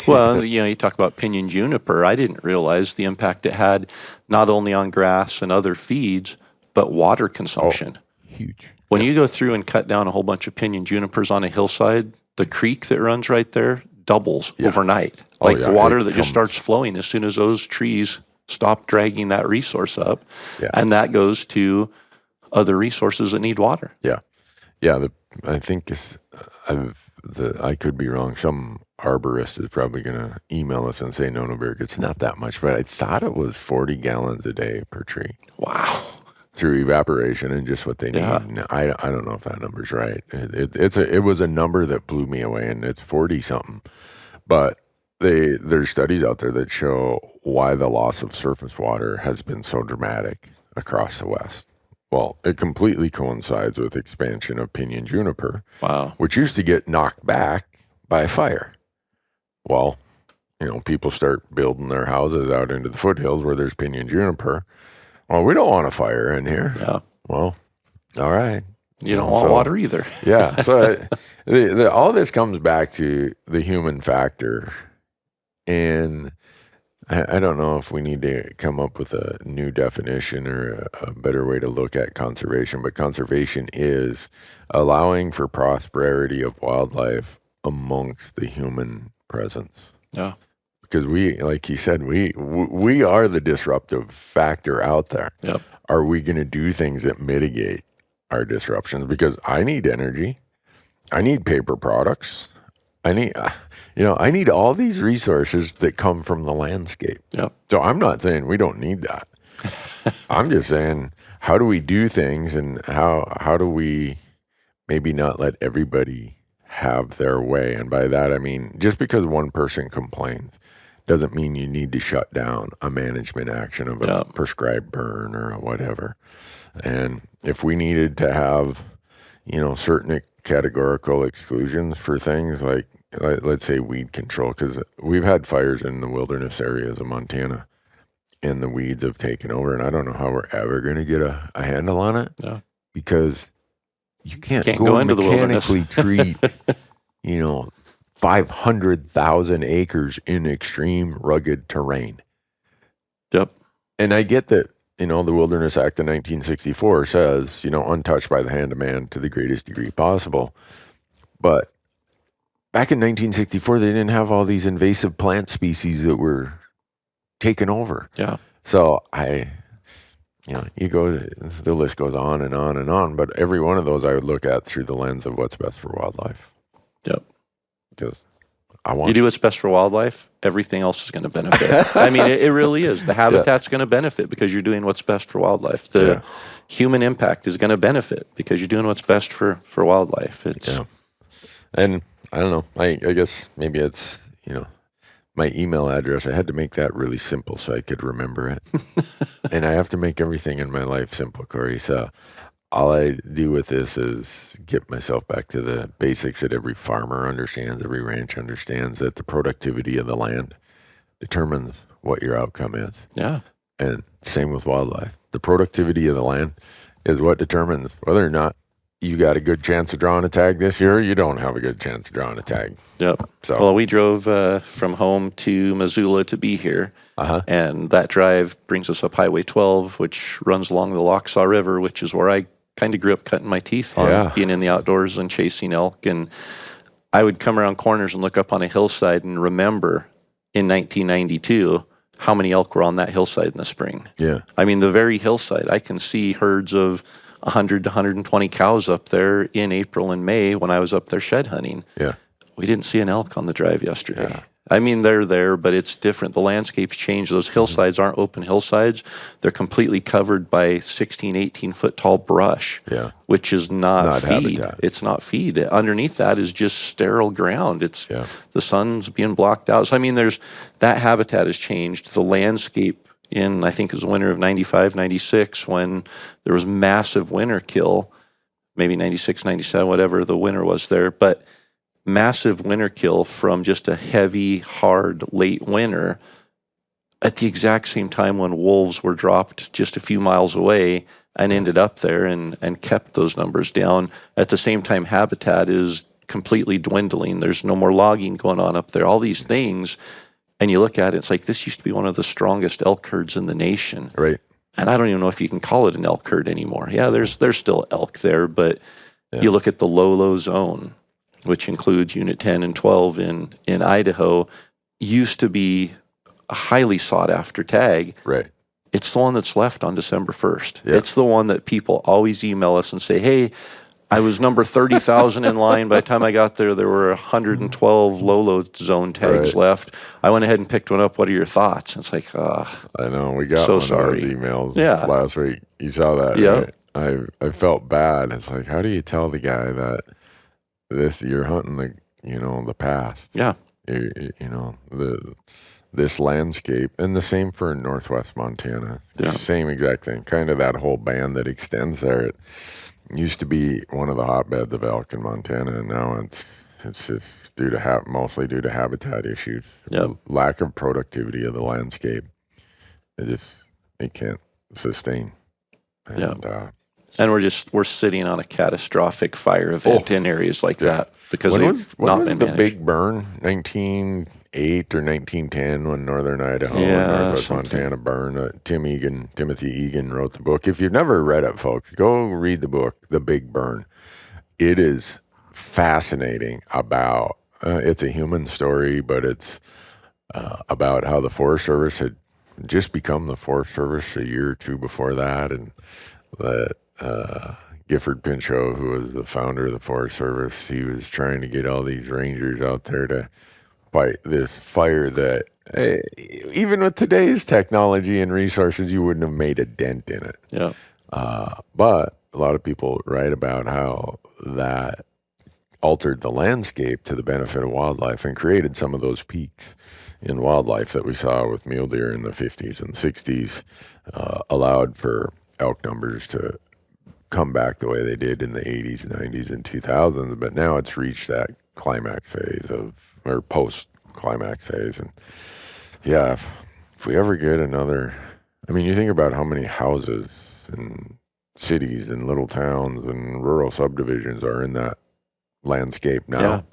Well, you talk about pinyon juniper. I didn't realize the impact it had not only on grass and other feeds, but water consumption. Huge. When you go through and cut down a whole bunch of pinyon junipers on a hillside, the creek that runs right there doubles overnight. The water that just starts flowing as soon as those trees stop dragging that resource up. Yeah. And that goes to other resources that need water. Yeah. Yeah. I think I could be wrong. Some arborist is probably going to email us and say, no, Berg, it's not that much. But I thought it was 40 gallons a day per tree. Wow. Through evaporation and just what they need. Yeah. I don't know if that number's right. It was a number that blew me away, and it's 40 something. But there's studies out there that show why the loss of surface water has been so dramatic across the West. Well, it completely coincides with expansion of pinyon juniper, which used to get knocked back by fire. Well, people start building their houses out into the foothills where there's pinyon juniper. Well, we don't want a fire in here. Yeah. Well, all right. You don't want water either. Yeah. So all this comes back to the human factor. And I don't know if we need to come up with a new definition or a better way to look at conservation, but conservation is allowing for prosperity of wildlife amongst the human presence. Yeah. Because like you said, we are the disruptive factor out there. Yep. Are we going to do things that mitigate our disruptions? Because I need energy. I need paper products. I need all these resources that come from the landscape. Yep. So I'm not saying we don't need that. I'm just saying, how do we do things, and how do we maybe not let everybody have their way? And by that, I mean, just because one person complains doesn't mean you need to shut down a management action of a prescribed burn or whatever. And if we needed to have, certain categorical exclusions for things like, let's say, weed control, because we've had fires in the wilderness areas of Montana and the weeds have taken over, and I don't know how we're ever going to get a handle on it. Yeah. Because you can't go into the wilderness. Treat, 500,000 acres in extreme rugged terrain. Yep. And I get that, the Wilderness Act of 1964 says, untouched by the hand of man to the greatest degree possible. But back in 1964, they didn't have all these invasive plant species that were taken over. Yeah. So the list goes on and on and on, but every one of those I would look at through the lens of what's best for wildlife. Yep. Because you do what's best for wildlife, everything else is going to benefit. I mean, it really is. The habitat's going to benefit because you're doing what's best for wildlife. The human impact is going to benefit because you're doing what's best for wildlife. And I don't know. I guess maybe it's, my email address. I had to make that really simple so I could remember it. And I have to make everything in my life simple, Corey. So all I do with this is get myself back to the basics that every farmer understands, every ranch understands, that the productivity of the land determines what your outcome is. Yeah. And same with wildlife. The productivity of the land is what determines whether or not you got a good chance of drawing a tag this year, or you don't have a good chance of drawing a tag. Yep. So, well, we drove from home to Missoula to be here. And that drive brings us up Highway 12, which runs along the Lochsaw River, which is where I kind of grew up cutting my teeth on being in the outdoors and chasing elk. And I would come around corners and look up on a hillside and remember in 1992 how many elk were on that hillside in the spring. Yeah. I mean, the very hillside, I can see herds of 100 to 120 cows up there in April and May when I was up there shed hunting. Yeah. We didn't see an elk on the drive yesterday. Yeah. I mean, they're there, but it's different. The landscape's changed. Those hillsides aren't open hillsides. They're completely covered by 16, 18-foot tall brush, which is not feed. Habitat. It's not feed. Underneath that is just sterile ground. The sun's being blocked out. So, I mean, that habitat has changed. The landscape in, I think it was the winter of 95, 96, when there was massive winter kill, maybe 96, 97, whatever the winter was there, but massive winter kill from just a heavy, hard, late winter at the exact same time when wolves were dropped just a few miles away and ended up there and kept those numbers down. At the same time, habitat is completely dwindling. There's no more logging going on up there. All these things, and you look at it, it's like this used to be one of the strongest elk herds in the nation. Right. And I don't even know if you can call it an elk herd anymore. Yeah, there's still elk there, but you look at the low zone, which includes Unit 10 and 12 in Idaho, used to be a highly sought-after tag. Right. It's the one that's left on December 1st. Yeah. It's the one that people always email us and say, hey, I was number 30,000 in line. By the time I got there, there were 112 low zone tags left. I went ahead and picked one up. What are your thoughts? And it's like, I know. We got one of those emails last week. You saw that, right? I felt bad. It's like, how do you tell the guy that you're hunting the past? Yeah. This landscape, and the same for Northwest Montana. Yeah. Same exact thing. Kind of that whole band that extends there. It used to be one of the hotbeds of elk in Montana, and now it's just mostly due to habitat issues. Yep. Lack of productivity of the landscape. It can't sustain. And, and we're sitting on a catastrophic fire event in areas like that because when they've was not been the managed. big burn? 1908 or 1910 when northern Idaho and northwest Montana burned. Timothy Egan wrote the book. If you've never read it, folks, go read the book, The Big Burn. It is fascinating about, it's a human story, but it's about how the Forest Service had just become the Forest Service a year or two before that, and that Gifford Pinchot, who was the founder of the Forest Service, he was trying to get all these rangers out there to fight this fire that, even with today's technology and resources, you wouldn't have made a dent in it. Yeah. But a lot of people write about how that altered the landscape to the benefit of wildlife and created some of those peaks in wildlife that we saw with mule deer in the 50s and 60s, allowed for elk numbers to come back the way they did in the 80s, 90s, and 2000s, but now it's reached that climax phase or post-climax phase. And yeah, if we ever get another, I mean, you think about how many houses and cities and little towns and rural subdivisions are in that landscape now.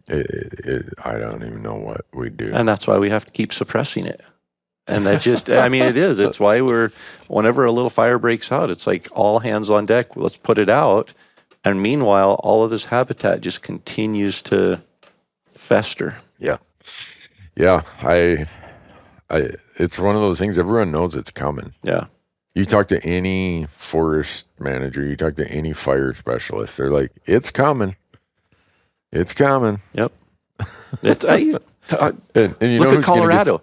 I don't even know what we do. And that's why we have to keep suppressing it. And that just, I mean, it is. It's why whenever a little fire breaks out, it's like all hands on deck. Let's put it out. And meanwhile, all of this habitat just continues to fester. Yeah. Yeah. It's one of those things, everyone knows it's coming. Yeah. You talk to any forest manager, you talk to any fire specialist, they're like, it's coming. It's coming. Yep. And you look at Colorado.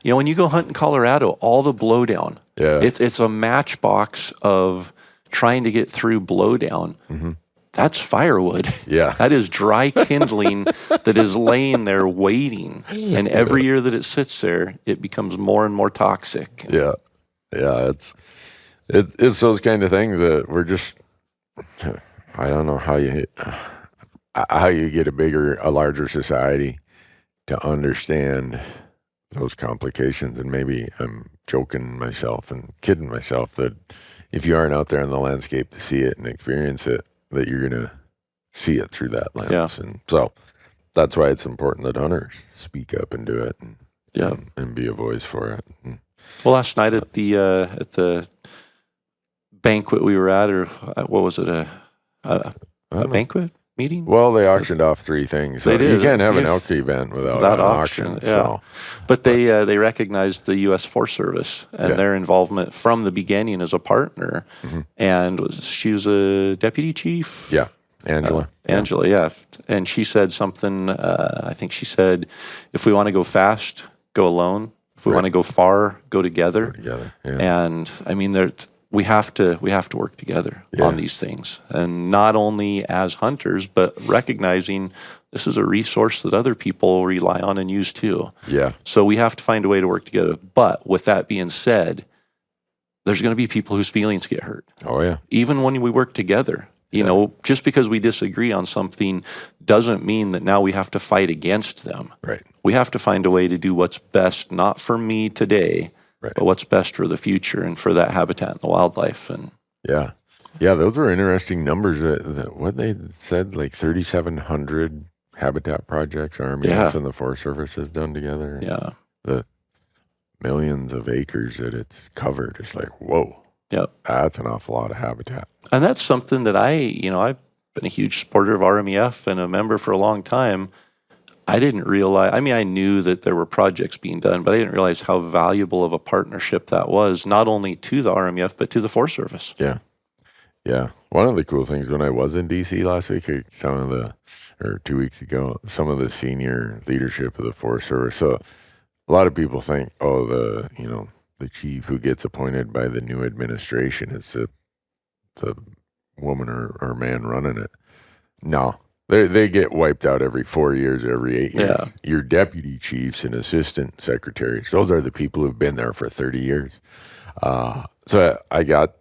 You know, when you go hunt in Colorado, all the blowdown. Yeah. It's a matchbox of trying to get through blowdown. Mm-hmm. That's firewood. Yeah. That is dry kindling that is laying there waiting. And every year that it sits there, it becomes more and more toxic. Yeah. Yeah. It's those kind of things that we're just, I don't know how you get a larger society to understand those complications. And maybe I'm joking myself and kidding myself that if you aren't out there in the landscape to see it and experience it, that you're going to see it through that lens. Yeah. And so that's why it's important that hunters speak up and do it and be a voice for it. Well, last night at the banquet we were at, or what was it, a banquet meeting? Well, they auctioned off 3 things. So they did. You can't have an elk event without an auction. Yeah. So. But they recognized the U.S. Forest Service and their involvement from the beginning as a partner. Mm-hmm. And she was a deputy chief. Yeah, Angela. Angela, yeah. And she said something, I think she said, if we want to go fast, go alone. If we want to go far, go together. Yeah. And I mean, we have to work together on these things, and not only as hunters, but recognizing this is a resource that other people rely on and use too. Yeah. So we have to find a way to work together. But with that being said, there's going to be people whose feelings get hurt. Oh yeah. Even when we work together, you know, just because we disagree on something doesn't mean that now we have to fight against them. Right. We have to find a way to do what's best, not for me today, but what's best for the future and for that habitat and the wildlife. And yeah, those were interesting numbers. What they said, like 3,700 habitat projects RMEF and the Forest Service has done together. Yeah, the millions of acres that it's covered. It's like, whoa. Yep, that's an awful lot of habitat. And that's something that I've been a huge supporter of RMEF and a member for a long time. I didn't realize, I knew that there were projects being done, but I didn't realize how valuable of a partnership that was, not only to the RMEF, but to the Forest Service. Yeah. Yeah. One of the cool things when I was in DC last week, 2 weeks ago, some of the senior leadership of the Forest Service. So a lot of people think, the chief who gets appointed by the new administration is the woman or man running it. No. They get wiped out every 4 years, every 8 years. Yeah. Your deputy chiefs and assistant secretaries, those are the people who've been there for 30 years. So I got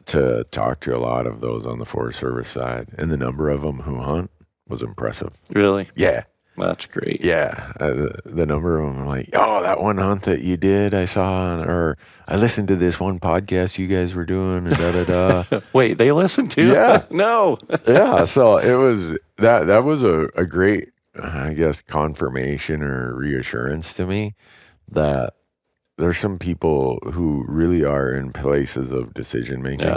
to talk to a lot of those on the Forest Service side, and the number of them who hunt was impressive. Really? Yeah. That's great. Yeah. The number of them are like, oh, that one hunt that you did, I saw, or I listened to this one podcast you guys were doing, and da-da-da. Wait, they listened to? Yeah. No. Yeah. So it was, that was a great, I guess, confirmation or reassurance to me that there's some people who really are in places of decision making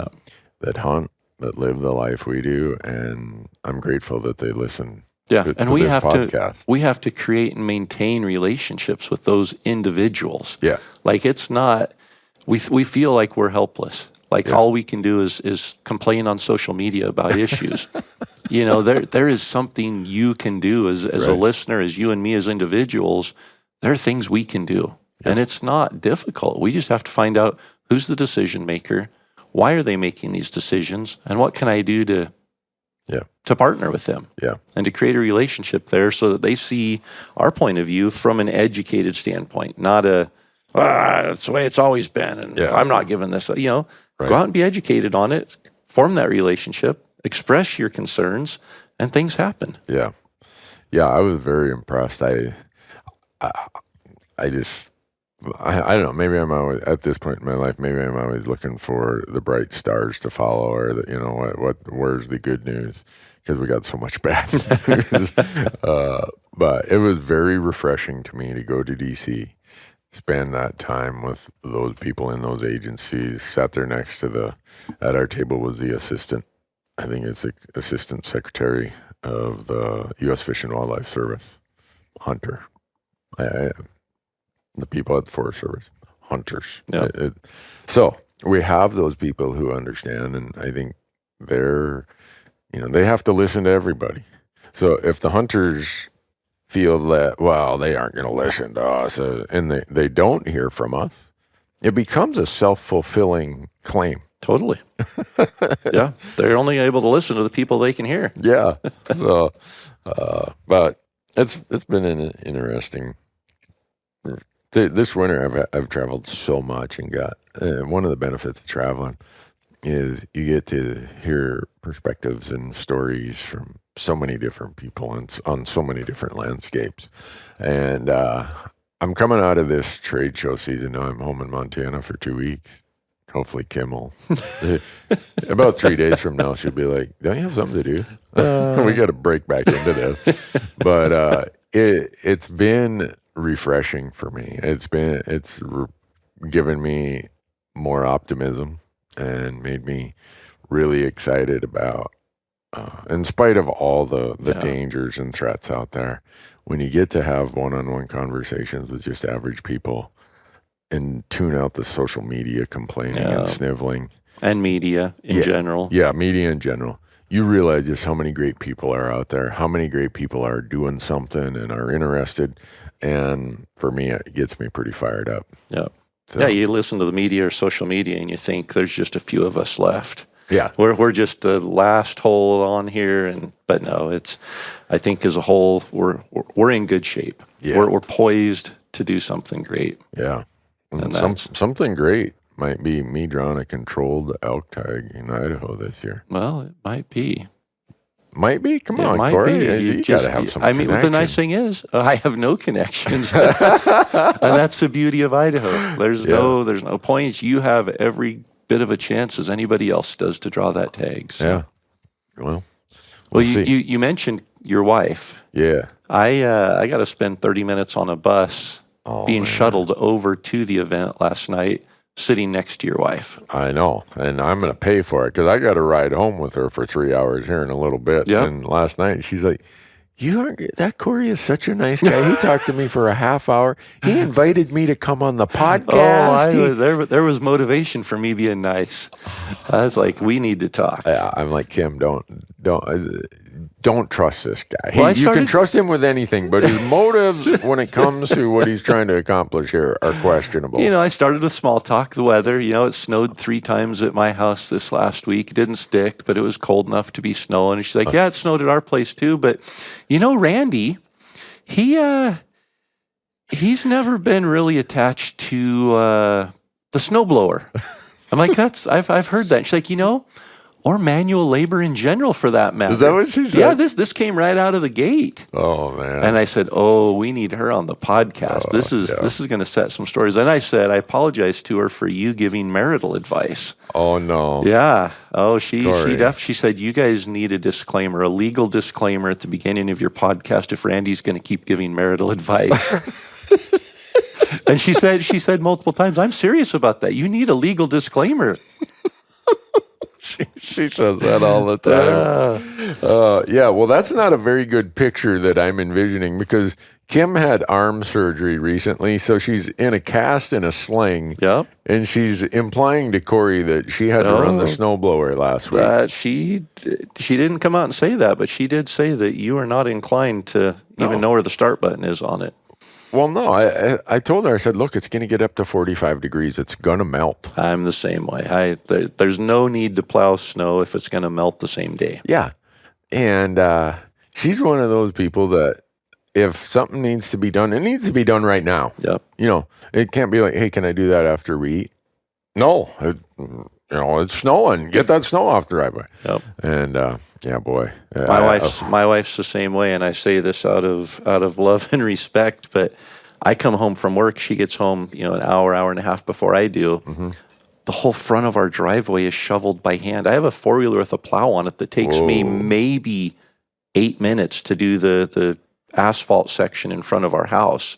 that hunt, that live the life we do, and I'm grateful that they listen. Yeah, and we have podcast. to create and maintain relationships with those individuals. Yeah, like it's not we feel like we're helpless. Like all we can do is complain on social media about issues. There is something you can do as a listener, as you and me as individuals. There are things we can do, and it's not difficult. We just have to find out who's the decision maker, why are they making these decisions, and what can I do to partner with them and to create a relationship there so that they see our point of view from an educated standpoint, not that's the way it's always been. And I'm not giving this, Go out and be educated on it, form that relationship, express your concerns, and things happen. Yeah. Yeah, I was very impressed. I don't know, maybe I'm always, at this point in my life, maybe I'm always looking for the bright stars to follow, or where's the good news? Because we got so much bad news. But it was very refreshing to me to go to DC, spend that time with those people in those agencies, sat there next to at our table was the assistant, I think it's the assistant secretary of the U.S. Fish and Wildlife Service, Hunter. The people at the Forest Service, hunters. Yeah. So we have those people who understand, and I think they have to listen to everybody. So if the hunters feel that, well, they aren't going to listen to us, and they don't hear from us, it becomes a self-fulfilling claim. Totally. Yeah. They're only able to listen to the people they can hear. Yeah. So, but it's been an interesting. This winter, I've traveled so much and got one of the benefits of traveling is you get to hear perspectives and stories from so many different people on so many different landscapes. And I'm coming out of this trade show season. Now I'm home in Montana for 2 weeks. Hopefully Kim will, about 3 days from now, she'll be like, don't you have something to do? We got to break back into this. But it's been refreshing for me. It's given me more optimism and made me really excited about, in spite of all the dangers and threats out there, when you get to have one-on-one conversations with just average people and tune out the social media complaining and sniveling. And media in general. Yeah, media in general. You realize just how many great people are out there, how many great people are doing something and are interested. And for me, it gets me pretty fired up. Yeah. So. Yeah, you listen to the media or social media and you think there's just a few of us left. Yeah. We're just the last hole on here, but no, I think as a whole, we're in good shape. Yeah. We're poised to do something great. Yeah. And something great might be me drawing a controlled elk tag in Idaho this year. Well, it might be. Might be? Come on, Corey. You got to have some connection. The nice thing is, I have no connections. And that's the beauty of Idaho. There's no points. You have every bit of a chance as anybody else does to draw that tag. So. Yeah. Well, you mentioned your wife. Yeah. I got to spend 30 minutes on a bus being shuttled over to the event last night, sitting next to your wife. I know, and I'm going to pay for it because I got to ride home with her for 3 hours here in a little bit. Yep. And last night she's like, that Corey is such a nice guy. He talked to me for a half hour. He invited me to come on the podcast. There was motivation for me being nice. I was like, we need to talk. Yeah, I'm like, Kim, don't trust this guy. You can trust him with anything, but his motives when it comes to what he's trying to accomplish here are questionable. I started with small talk, the weather. It snowed 3 times at my house this last week. It didn't stick, but it was cold enough to be snow. And she's like, yeah, it snowed at our place too. But, Randy, he's never been really attached to the snowblower. I'm like, I've heard that. And she's like, or manual labor in general, for that matter. Is that what she said? Yeah, this came right out of the gate. Oh man! And I said, we need her on the podcast. This is going to set some stories. And I said, I apologize to her for you giving marital advice. Oh no! Yeah. Oh, she said you guys need a disclaimer, a legal disclaimer at the beginning of your podcast if Randy's going to keep giving marital advice. And she said multiple times, I'm serious about that. You need a legal disclaimer. She says that all the time. Yeah, well, that's not a very good picture that I'm envisioning because Kim had arm surgery recently, so she's in a cast and a sling. Yep. And she's implying to Corey that she had to run the snowblower last week. She didn't come out and say that, but she did say that you are not inclined to even know where the start button is on it. Well, no, I told her, I said, look, it's going to get up to 45 degrees. It's going to melt. I'm the same way. There's no need to plow snow if it's going to melt the same day. Yeah. And she's one of those people that if something needs to be done, it needs to be done right now. Yep. It can't be like, hey, can I do that after we eat? No. it's snowing. Get that snow off the driveway. Yep. And boy, my wife's the same way, and I say this out of love and respect. But I come home from work. She gets home, an hour and a half before I do. Mm-hmm. The whole front of our driveway is shoveled by hand. I have a 4-wheeler with a plow on it that takes me maybe 8 minutes to do the asphalt section in front of our house.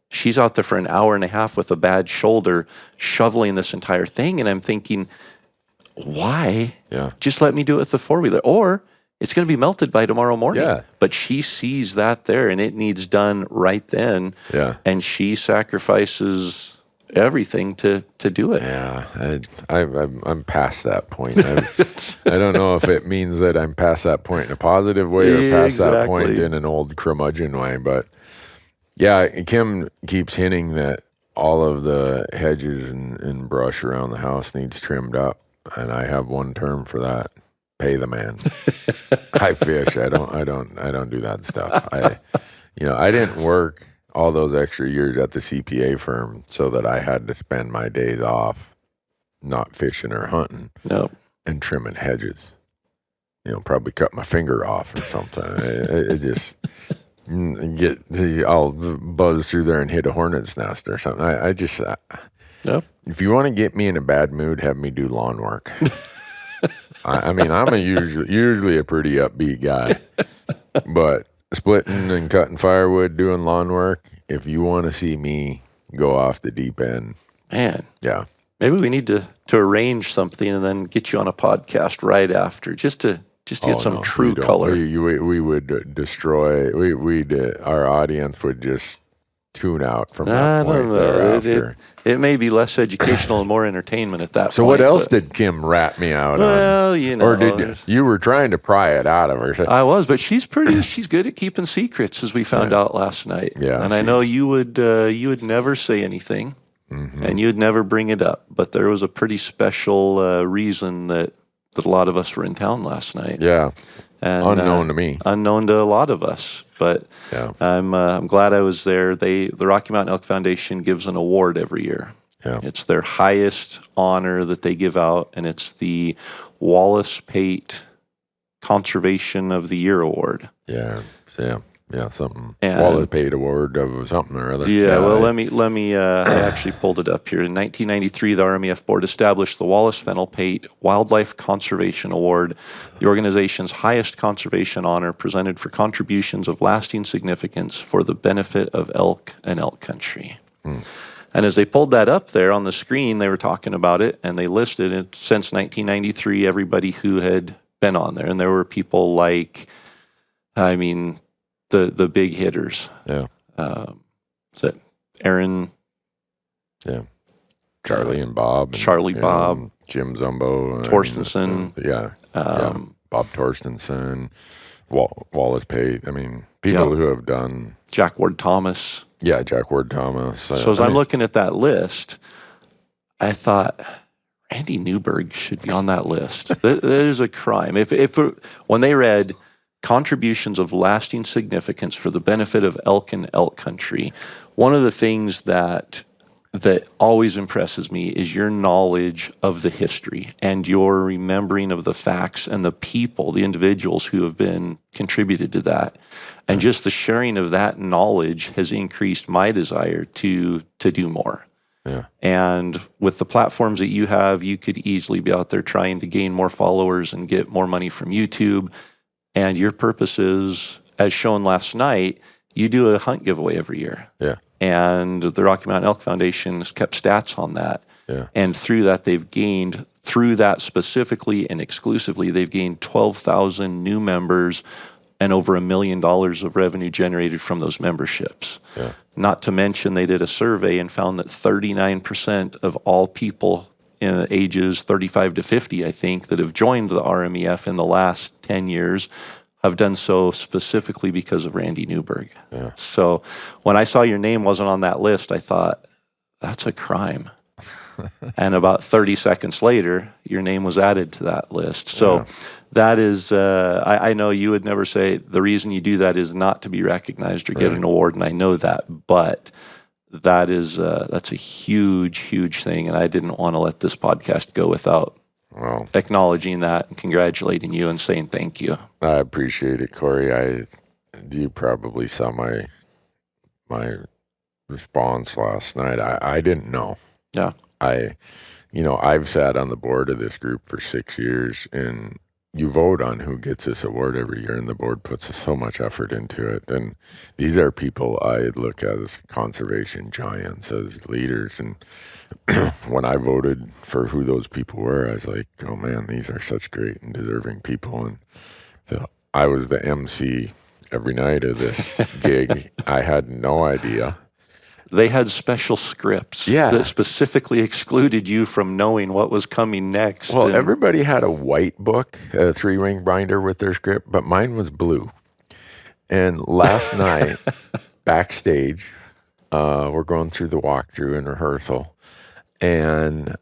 She's out there for an hour and a half with a bad shoulder shoveling this entire thing. And I'm thinking, why? Yeah. Just let me do it with the 4-wheeler. Or it's going to be melted by tomorrow morning. Yeah. But she sees that there and it needs done right then. Yeah. And she sacrifices everything to do it. Yeah. I'm past that point. I don't know if it means that I'm past that point in a positive way or past that point in an old curmudgeon way. But yeah, Kim keeps hinting that all of the hedges and brush around the house needs trimmed up. And I have one term for that. Pay the man. I fish. I don't do that stuff. I didn't work all those extra years at the CPA firm so that I had to spend my days off not fishing or hunting and trimming hedges. Probably cut my finger off or something. It just I'll buzz through there and hit a hornet's nest or something. If you want to get me in a bad mood, have me do lawn work. I'm usually a pretty upbeat guy, but splitting and cutting firewood, doing lawn work, if you want to see me go off the deep end. Man. Yeah. Maybe we need to arrange something and then get you on a podcast right after just to get some true color. We would destroy, our audience would just tune out from that point thereafter. It may be less educational and more entertainment at that point. So what else did Kim rat me out on? Well, Or did you were trying to pry it out of her? I was, but she's good at keeping secrets, as we found out last night. Yeah. And I know you would never say anything, and you would never bring it up. But there was a pretty special reason that a lot of us were in town last night. Yeah. And, unknown to me. Unknown to a lot of us. But I'm glad I was there. The Rocky Mountain Elk Foundation gives an award every year. Yeah. It's their highest honor that they give out, and it's the Wallace Pate Conservation of the Year Award. Yeah, something. And Wallace Pate Award of something or other. Yeah, well, let me. I actually pulled it up here. In 1993, the RMEF board established the Wallace Fennel Pate Wildlife Conservation Award, the organization's highest conservation honor presented for contributions of lasting significance for the benefit of elk and elk country. And as they pulled that up there on the screen, they were talking about it, and they listed it since 1993, everybody who had been on there. And there were people like, the big hitters. Yeah. Is that Aaron? Yeah. Charlie and Bob. Bob. Jim Zumbo. Torstensen. Bob Torstensen. Wallace Pate. People who have done. Jack Ward Thomas. Yeah, Jack Ward Thomas. So as I'm looking at that list, I thought Randy Newberg should be on that list. That is a crime. When they read contributions of lasting significance for the benefit of elk and elk country, one of the things that always impresses me is your knowledge of the history and your remembering of the facts and the people, the individuals who have been contributed to that. And just the sharing of that knowledge has increased my desire to do more. Yeah. And with the platforms that you have, you could easily be out there trying to gain more followers and get more money from YouTube. And your purpose is, as shown last night, you do a hunt giveaway every year. Yeah. And the Rocky Mountain Elk Foundation has kept stats on that. Yeah. And through that, through that specifically and exclusively, they've gained 12,000 new members and over $1 million of revenue generated from those memberships. Yeah. Not to mention, they did a survey and found that 39% of all people in ages 35 to 50, I think, that have joined the RMEF in the last 10 years have done so specifically because of Randy Newberg. Yeah. So when I saw your name wasn't on that list, I thought, that's a crime. And about 30 seconds later, your name was added to that list. So that is, I know you would never say the reason you do that is not to be recognized or get an award, and I know that, but that's a huge, huge thing, and I didn't want to let this podcast go without acknowledging that and congratulating you and saying thank you. I appreciate it, Corey. You probably saw my response last night. I didn't know. Yeah. I've sat on the board of this group for 6 years, and you vote on who gets this award every year, and the board puts so much effort into it. And these are people I look at as conservation giants, as leaders. And when I voted for who those people were, I was like, oh man, these are such great and deserving people. And so I was the MC every night of this gig. I had no idea. They had special scripts that specifically excluded you from knowing what was coming next. Well, everybody had a white book, a 3-ring binder with their script, but mine was blue. And last night, backstage, we're going through the walkthrough and rehearsal, and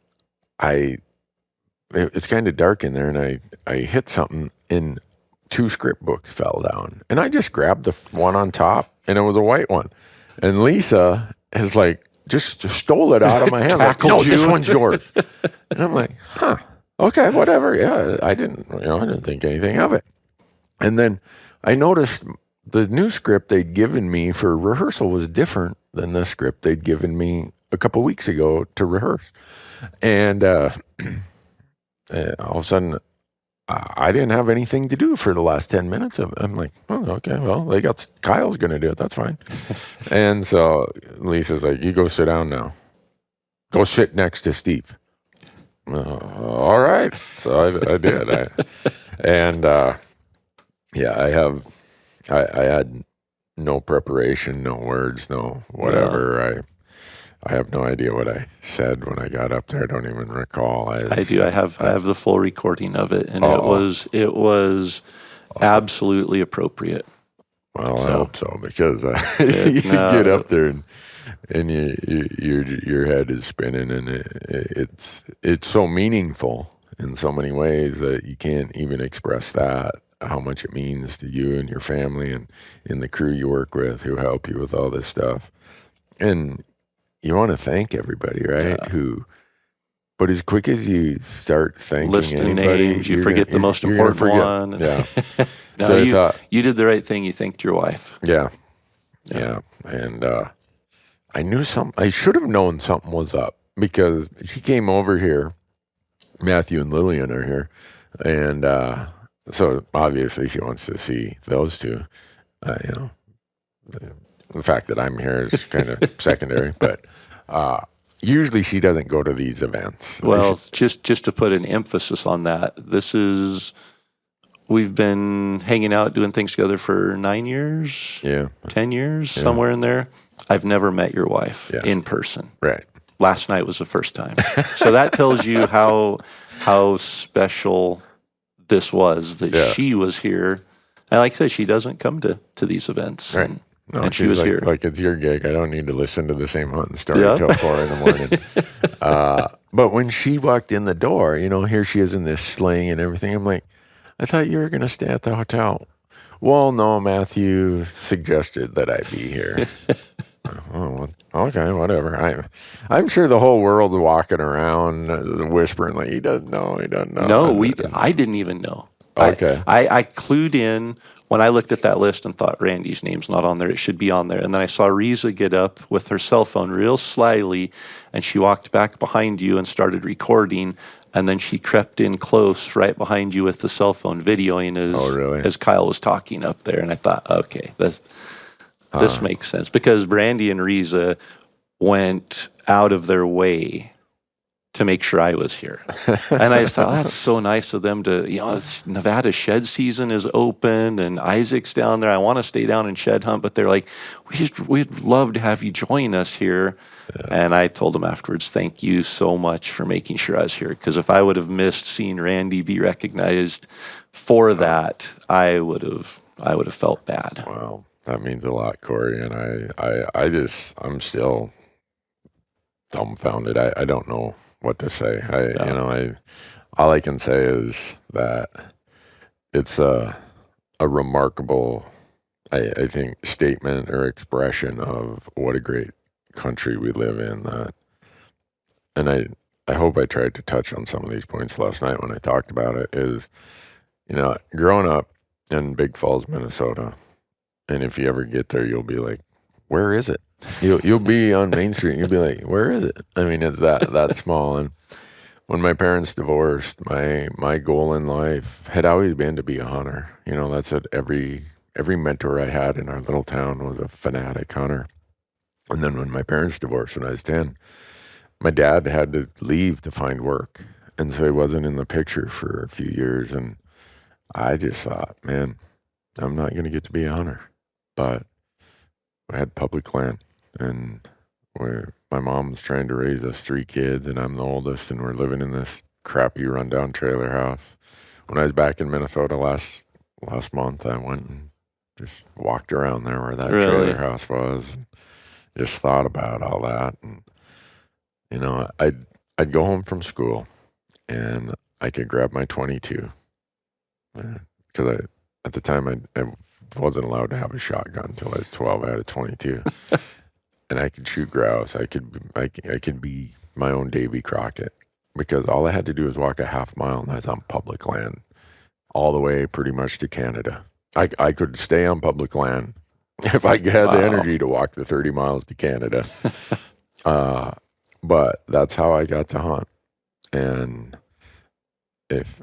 it's kind of dark in there, and I hit something, and 2 script books fell down. And I just grabbed the one on top, and it was a white one. And Lisa is like, just stole it out of my hands. Like, no, this one's yours. And I'm like, okay, whatever. Yeah, I didn't think anything of it. And then I noticed the new script they'd given me for rehearsal was different than the script they'd given me a couple weeks ago to rehearse. And all of a sudden, I didn't have anything to do for the last 10 minutes of it. I'm like, oh, okay, well, Kyle's going to do it. That's fine. And so Lisa's like, you go sit down now. Go sit next to Steve. All right. So I did. I had no preparation, no words, no whatever. Yeah. I have no idea what I said when I got up there. I don't even recall. I do. I have the full recording of it, and it was absolutely appropriate. Well, I hope so, because you get up there and your head is spinning, and it's so meaningful in so many ways that you can't even express that, how much it means to you and your family and the crew you work with who help you with all this stuff. And you want to thank everybody, right? Yeah. But as quick as you start thanking listing anybody, names, you forget the most important one. Yeah. No, so you did the right thing. You thanked your wife. Yeah. And I knew I should have known something was up, because she came over here. Matthew and Lillian are here, and so obviously she wants to see those two. The fact that I'm here is kind of secondary, but usually she doesn't go to these events. Well, just to put an emphasis on that, we've been hanging out doing things together for 9 years, 10 years, somewhere in there. I've never met your wife in person. Right. Last night was the first time. So that tells you how special this was, that she was here. And like I said, she doesn't come to these events. Right. And she was here. Like, it's your gig. I don't need to listen to the same hunting story until 4 a.m. But when she walked in the door, here she is in this sling and everything. I'm like, I thought you were going to stay at the hotel. Well, no, Matthew suggested that I be here. Oh, okay, whatever. I'm sure the whole world's walking around whispering like, he doesn't know. No, I didn't even know. Okay. I clued in when I looked at that list and thought, Randy's name's not on there. It should be on there. And then I saw Riza get up with her cell phone real slyly, and she walked back behind you and started recording. And then she crept in close right behind you with the cell phone, videoing as Kyle was talking up there. And I thought, okay, this makes sense. Because Brandy and Riza went out of their way to make sure I was here. And I thought, that's so nice of them to, Nevada shed season is open and Isaac's down there. I want to stay down and shed hunt, but they're like, we'd love to have you join us here. Yeah. And I told them afterwards, thank you so much for making sure I was here. Because if I would have missed seeing Randy be recognized for that, I would have felt bad. Well, that means a lot, Corey. And I'm still dumbfounded. I don't know what to say. All I can say is that it's a remarkable, I think, statement or expression of what a great country we live in. And I hope I tried to touch on some of these points last night when I talked about it, is, growing up in Big Falls, Minnesota, and if you ever get there, you'll be like, where is it? You'll be on Main Street and you'll be like, where is it? I mean, it's that small. And when my parents divorced, my goal in life had always been to be a hunter. That's what every mentor I had in our little town was a fanatic hunter. And then when my parents divorced when I was 10, my dad had to leave to find work. And so he wasn't in the picture for a few years. And I just thought, man, I'm not going to get to be a hunter. But I had public land, and my mom was trying to raise us 3 kids, and I'm the oldest, and we're living in this crappy rundown trailer house. When I was back in Minnesota last month, I went and just walked around there where that trailer house was, and just thought about all that. And I'd go home from school, and I could grab my .22 because at the time I wasn't allowed to have a shotgun until I was 12. I had a .22, and I could shoot grouse. I could be my own Davy Crockett, because all I had to do was walk a half mile, and I was on public land all the way pretty much to Canada. I could stay on public land if I had the energy to walk the 30 miles to Canada. But that's how I got to hunt. And if,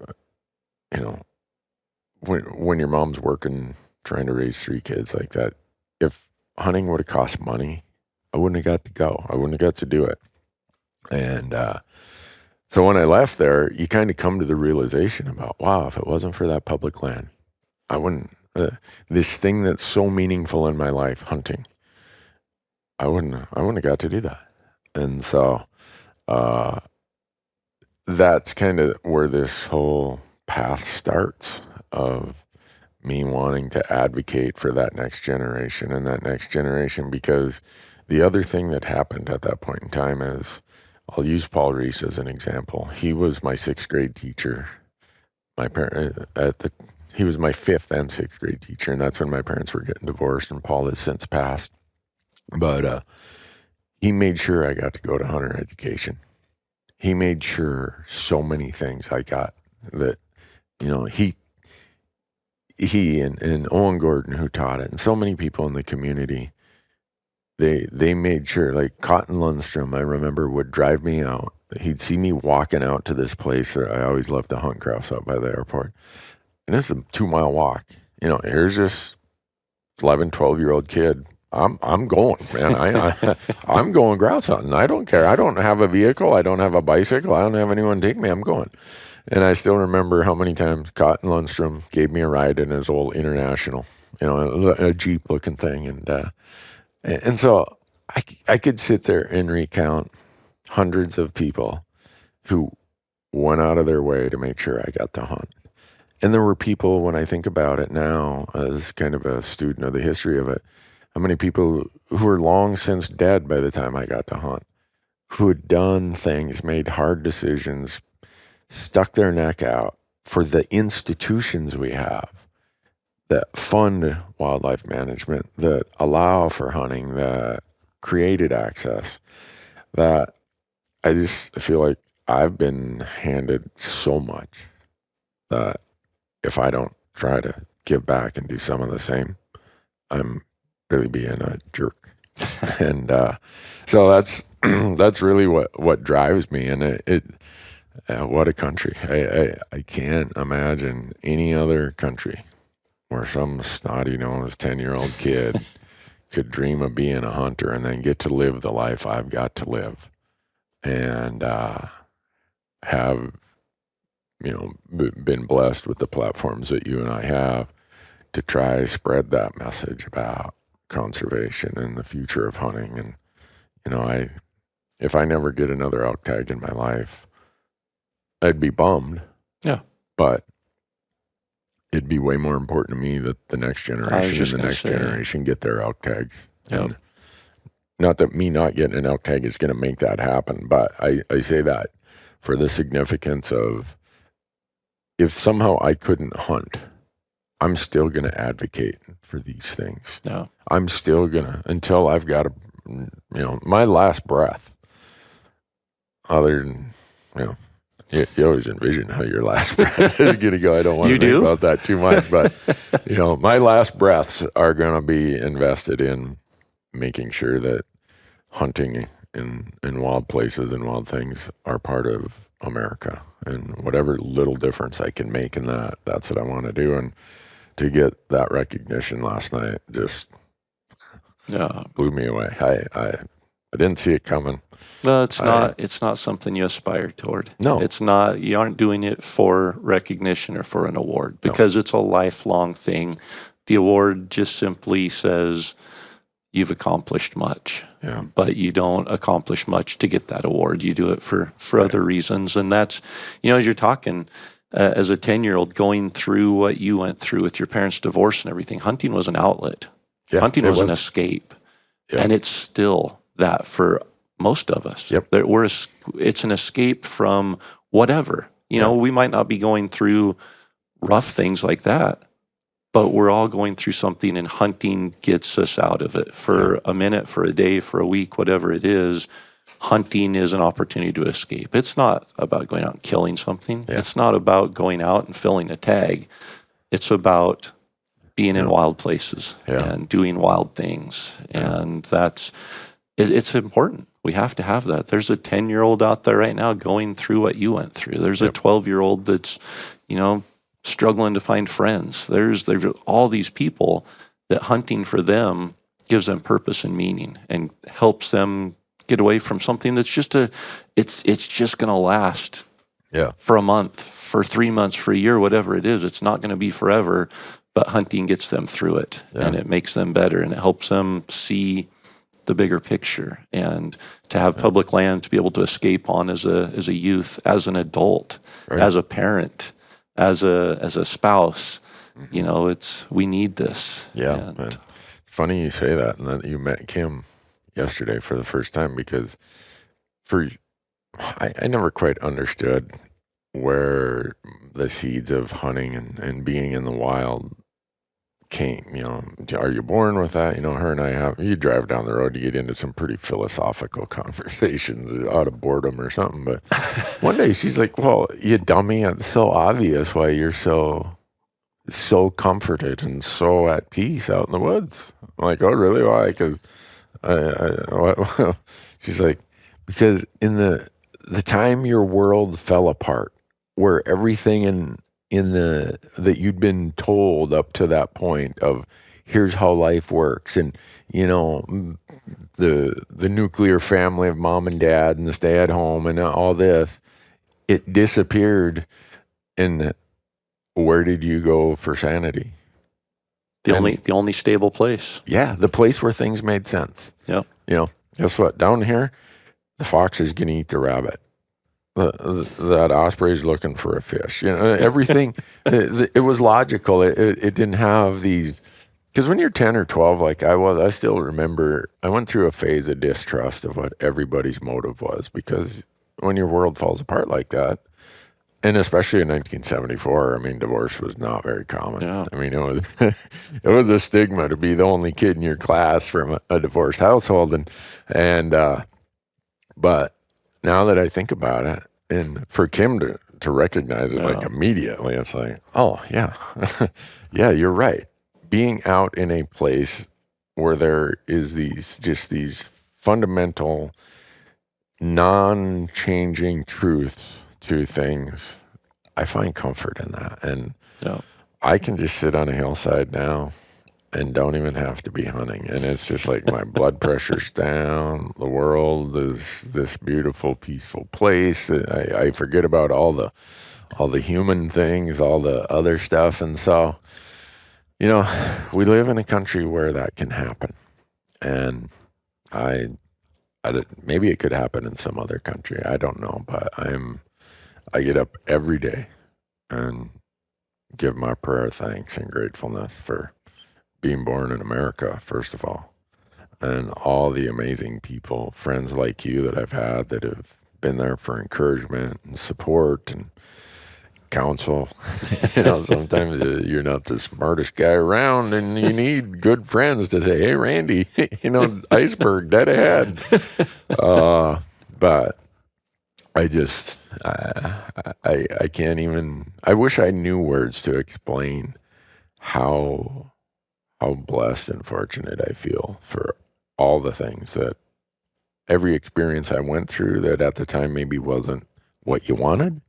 when your mom's working, trying to raise 3 kids like that, if hunting would have cost money, I wouldn't have got to go. I wouldn't have got to do it. And so when I left there, you kind of come to the realization about, wow, if it wasn't for that public land, I wouldn't, this thing that's so meaningful in my life, hunting, I wouldn't have got to do that. And so that's kind of where this whole path starts, of me wanting to advocate for that next generation and that next generation. Because the other thing that happened at that point in time is, I'll use Paul Reese as an example. He was my 6th grade teacher. He was my 5th and 6th grade teacher, and that's when my parents were getting divorced, and Paul has since passed. But he made sure I got to go to hunter education. He made sure so many things I got that, he and Owen Gordon, who taught it, and so many people in the community, they made sure, like Cotton Lundstrom, I remember, would drive me out. He'd see me walking out to this place where I always loved to hunt grouse out by the airport. And it's a 2-mile walk. Here's this 11, 12-year-old kid. I'm going, man. I'm going grouse hunting. I don't care. I don't have a vehicle. I don't have a bicycle. I don't have anyone take me. I'm going. And I still remember how many times Cotton Lundstrom gave me a ride in his old International, a Jeep looking thing. And so I could sit there and recount hundreds of people who went out of their way to make sure I got to hunt. And there were people, when I think about it now, as kind of a student of the history of it, how many people who were long since dead by the time I got to hunt, who had done things, made hard decisions, stuck their neck out for the institutions we have that fund wildlife management, that allow for hunting, that created access, that I feel like I've been handed so much that if I don't try to give back and do some of the same, I'm really being a jerk. And so that's really what drives me. And what a country. I can't imagine any other country where some snotty-nosed 10-year-old kid could dream of being a hunter and then get to live the life I've got to live, and have been blessed with the platforms that you and I have to try spread that message about conservation and the future of hunting. And if I never get another elk tag in my life, I'd be bummed. Yeah. But it'd be way more important to me that the next generation and the next generation get their elk tags. Yep. And not that me not getting an elk tag is going to make that happen, but I say that for the significance of, if somehow I couldn't hunt, I'm still going to advocate for these things. No. I'm still going to, until I've got my last breath, other than You always envision how your last breath is going to go. I don't want to think about that too much, but my last breaths are going to be invested in making sure that hunting in wild places and wild things are part of America, and whatever little difference I can make in that, that's what I want to do. And to get that recognition last night just blew me away. I didn't see it coming. No, it's not something you aspire toward. No. It's not, you aren't doing it for recognition or for an award, because it's a lifelong thing. The award just simply says you've accomplished much, but you don't accomplish much to get that award. You do it for other reasons. And that's, as you're talking, as a 10-year-old going through what you went through with your parents' divorce and everything, hunting was an outlet. Yeah, hunting was an escape. Yeah. And it's still that for most of us. Yep. It's an escape from whatever. We might not be going through rough things like that, but we're all going through something, and hunting gets us out of it for a minute, for a day, for a week, whatever it is. Hunting is an opportunity to escape. It's not about going out and killing something. Yeah. It's not about going out and filling a tag. It's about being in wild places and doing wild things. Yeah. And it's important. We have to have that. There's a 10-year-old out there right now going through what you went through. There's a 12-year-old that's, struggling to find friends. There's all these people that hunting for them gives them purpose and meaning and helps them get away from something that's just it's just going to last for a month, for 3 months, for a year, whatever it is. It's not going to be forever, but hunting gets them through it and it makes them better, and it helps them see the bigger picture, and to have public land to be able to escape on as a youth, as an adult, as a parent, as a spouse. We need this. Yeah. And funny you say that, and that you met Kim yesterday for the first time, because I never quite understood where the seeds of hunting and being in the wild came. Are you born with that? Her and I you drive down the road, you get into some pretty philosophical conversations out of boredom or something. But one day she's like, well, you dummy, it's so obvious why you're so comforted and so at peace out in the woods. I'm like, oh, really? Why? Because she's like, because in the time your world fell apart, where everything that you'd been told up to that point of here's how life works, and the nuclear family of mom and dad and the stay at home and all this, it disappeared. And where did you go for sanity? The only stable place. Yeah, the place where things made sense. Yeah. Guess what? Down here, the fox is going to eat the rabbit. That osprey's looking for a fish. Everything, it was logical. It didn't have these, because when you're 10 or 12, like I was, I still remember I went through a phase of distrust of what everybody's motive was, because when your world falls apart like that, and especially in 1974, divorce was not very common. Yeah. It was a stigma to be the only kid in your class from a divorced household, and but now that I think about it, and for Kim to recognize it like immediately, it's like, oh yeah, yeah, you're right. Being out in a place where there is these fundamental, non-changing truths to things, I find comfort in that, and I can just sit on a hillside now and don't even have to be hunting. And it's just like my blood pressure's down. The world is this beautiful, peaceful place. I forget about all the human things, all the other stuff. And so, we live in a country where that can happen. And maybe it could happen in some other country. I don't know, but I get up every day and give my prayer of thanks and gratefulness for being born in America, first of all, and all the amazing people, friends like you that I've had that have been there for encouragement and support and counsel. Sometimes you're not the smartest guy around, and you need good friends to say, hey, Randy, iceberg dead ahead. But I can't even, I wish I knew words to explain how blessed and fortunate I feel for all the things that every experience I went through that at the time maybe wasn't what you wanted,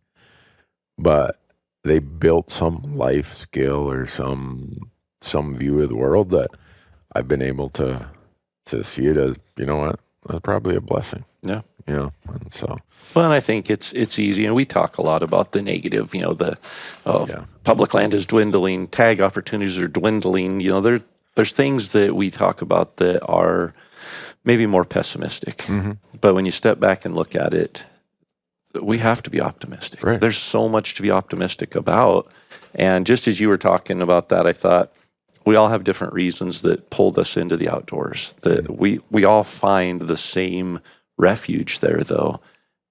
but they built some life skill or some view of the world that I've been able to see it as, you know what, that's probably a blessing. Yeah. You know, and so. Well, and I think it's easy, and we talk a lot about the negative, you know, public land is dwindling, tag opportunities are dwindling, you know, there's things that we talk about that are maybe more pessimistic. Mm-hmm. But when you step back and look at it, we have to be optimistic. Right. There's so much to be optimistic about. And just as you were talking about that, I thought we all have different reasons that pulled us into the outdoors. That we all find the same refuge there, though.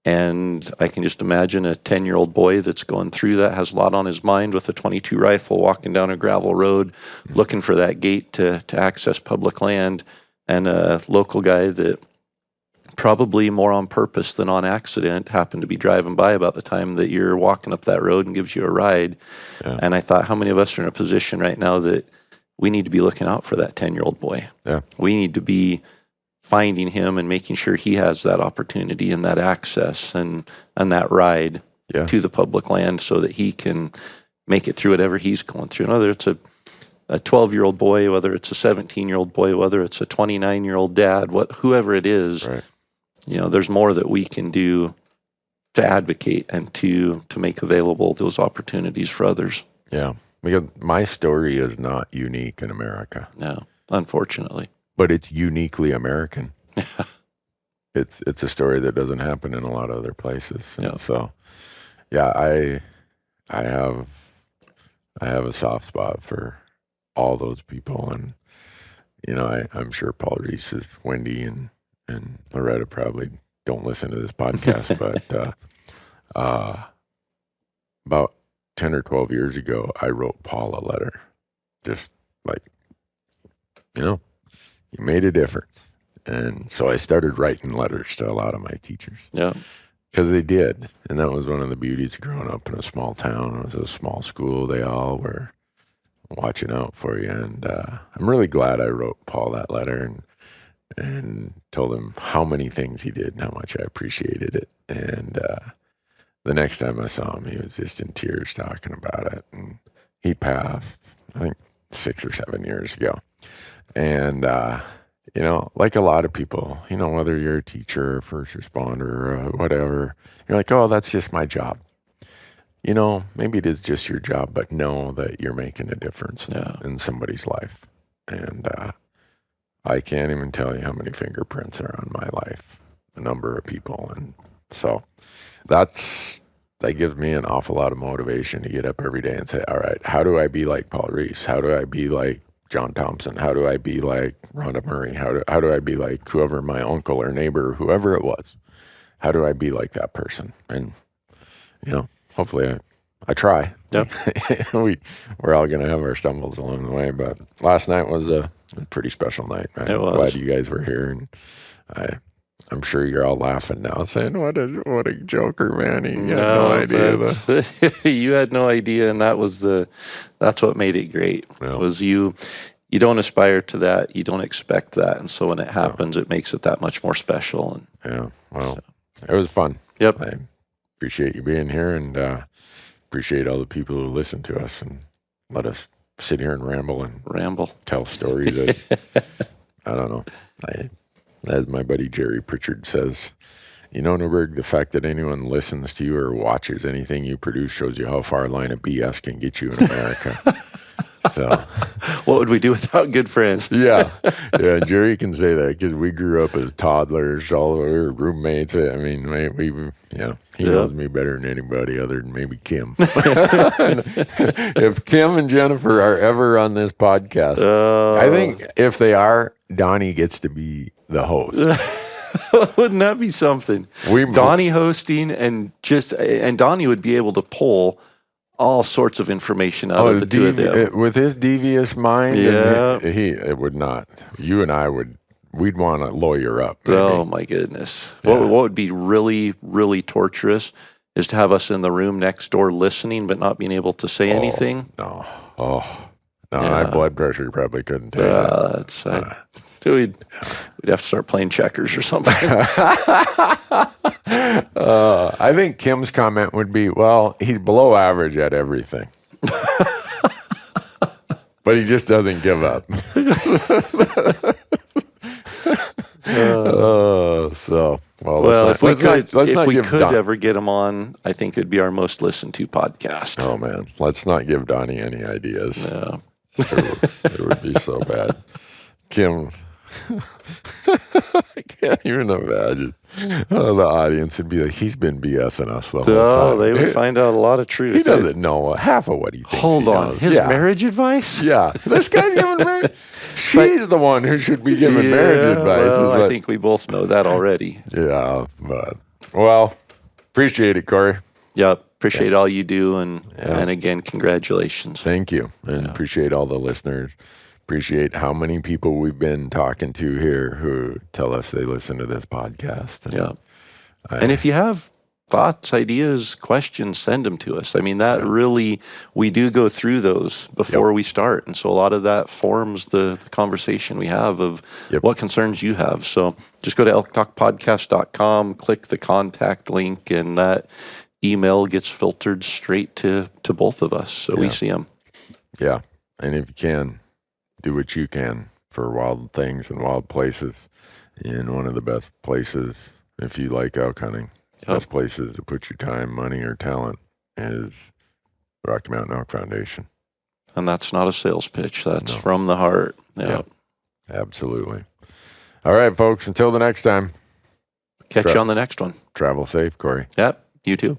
And I can just imagine a 10-year-old boy that's going through that, has a lot on his mind with a .22 rifle, walking down a gravel road, looking for that gate to access public land, and a local guy that probably more on purpose than on accident happened to be driving by about the time that you're walking up that road and gives you a ride. Yeah. And I thought, how many of us are in a position right now that we need to be looking out for that 10-year-old boy? Yeah. We need to be finding him and making sure he has that opportunity and that access and that ride to the public land so that he can make it through whatever he's going through. Whether it's a 12-year-old boy, whether it's a 17-year-old boy, whether it's a 29-year-old dad, whoever it is, right. You know, there's more that we can do to advocate and to make available those opportunities for others. Yeah, because my story is not unique in America. No, unfortunately. But it's uniquely American. It's a story that doesn't happen in a lot of other places. And so, yeah, I have a soft spot for all those people, and you know, I'm sure Paul Reese, Wendy, and Loretta probably don't listen to this podcast, but about 10 or 12 years ago, I wrote Paul a letter, just like, you know, you made a difference. And so I started writing letters to a lot of my teachers. Yeah. Because they did. And that was one of the beauties of growing up in a small town. It was a small school. They all were watching out for you. And I'm really glad I wrote Paul that letter and told him how many things he did and how much I appreciated it. And the next time I saw him, he was just in tears talking about it. And he passed, I think, 6 or 7 years ago. And, you know, like a lot of people, you know, whether you're a teacher or first responder or whatever, you're like, oh, that's just my job. You know, maybe it is just your job, but know that you're making a difference in somebody's life. And I can't even tell you how many fingerprints are on my life, a number of people. And so that gives me an awful lot of motivation to get up every day and say, all right, how do I be like Paul Reese? How do I be like John Thompson? How do I be like Rhonda Murray? How do I be like whoever, my uncle or neighbor, whoever it was? How do I be like that person? And, you know, hopefully I try. Yep. We're all going to have our stumbles along the way, but last night was a pretty special night. I'm glad you guys were here, and I'm sure you're all laughing now, saying, "What a joker, man! He had no idea." You had no idea, and that's what made it great. Yeah. Was you don't aspire to that, you don't expect that, and so when it happens, it makes it that much more special. And it was fun. Yep, I appreciate you being here, and appreciate all the people who listen to us and let us sit here and ramble, tell stories that I don't know. As my buddy Jerry Pritchard says, you know, Newberg, the fact that anyone listens to you or watches anything you produce shows you how far a line of BS can get you in America. So, what would we do without good friends? Yeah, Jerry can say that because we grew up as toddlers, we were roommates. I mean, he knows me better than anybody other than maybe Kim. If Kim and Jennifer are ever on this podcast, I think if they are, Donnie gets to be the host. Wouldn't that be something? Donnie hosting, and Donnie would be able to pull all sorts of information out of the two of them. With his devious mind, it would not. You and I would we'd want to lawyer up. Maybe. Oh my goodness. What would be really, really torturous is to have us in the room next door listening, but not being able to say anything. No. My blood pressure probably couldn't take it. We'd have to start playing checkers or something. I think Kim's comment would be, well, he's below average at everything. But he just doesn't give up. If we could ever get him on, I think it'd be our most listened to podcast. Oh man, let's not give Donnie any ideas. No. It would be so bad. Kim, I can't even imagine. The audience would be like, he's been BSing us the whole time. They would find out a lot of truth. He doesn't know half of what he thinks. Hold on. His marriage advice? Yeah. This guy's giving marriage. She's the one who should be giving marriage advice. Well, I think we both know that already. Yeah. But, appreciate it, Corey. Yep. Appreciate all you do. And again, congratulations. Thank you. And appreciate all the listeners. Appreciate how many people we've been talking to here who tell us they listen to this podcast. And if you have thoughts, ideas, questions, send them to us. I mean, that really, we do go through those before we start. And so a lot of that forms the conversation we have of what concerns you have. So just go to elktalkpodcast.com, click the contact link, and that email gets filtered straight to both of us. So we see them. Yeah. And if you can, do what you can for wild things and wild places. And one of the best places, if you like elk hunting, best places to put your time, money, or talent is Rocky Mountain Elk Foundation. And that's not a sales pitch. That's from the heart. Yeah. Absolutely. All right, folks. Until the next time. Catch you on the next one. Travel safe, Corey. Yep. You too.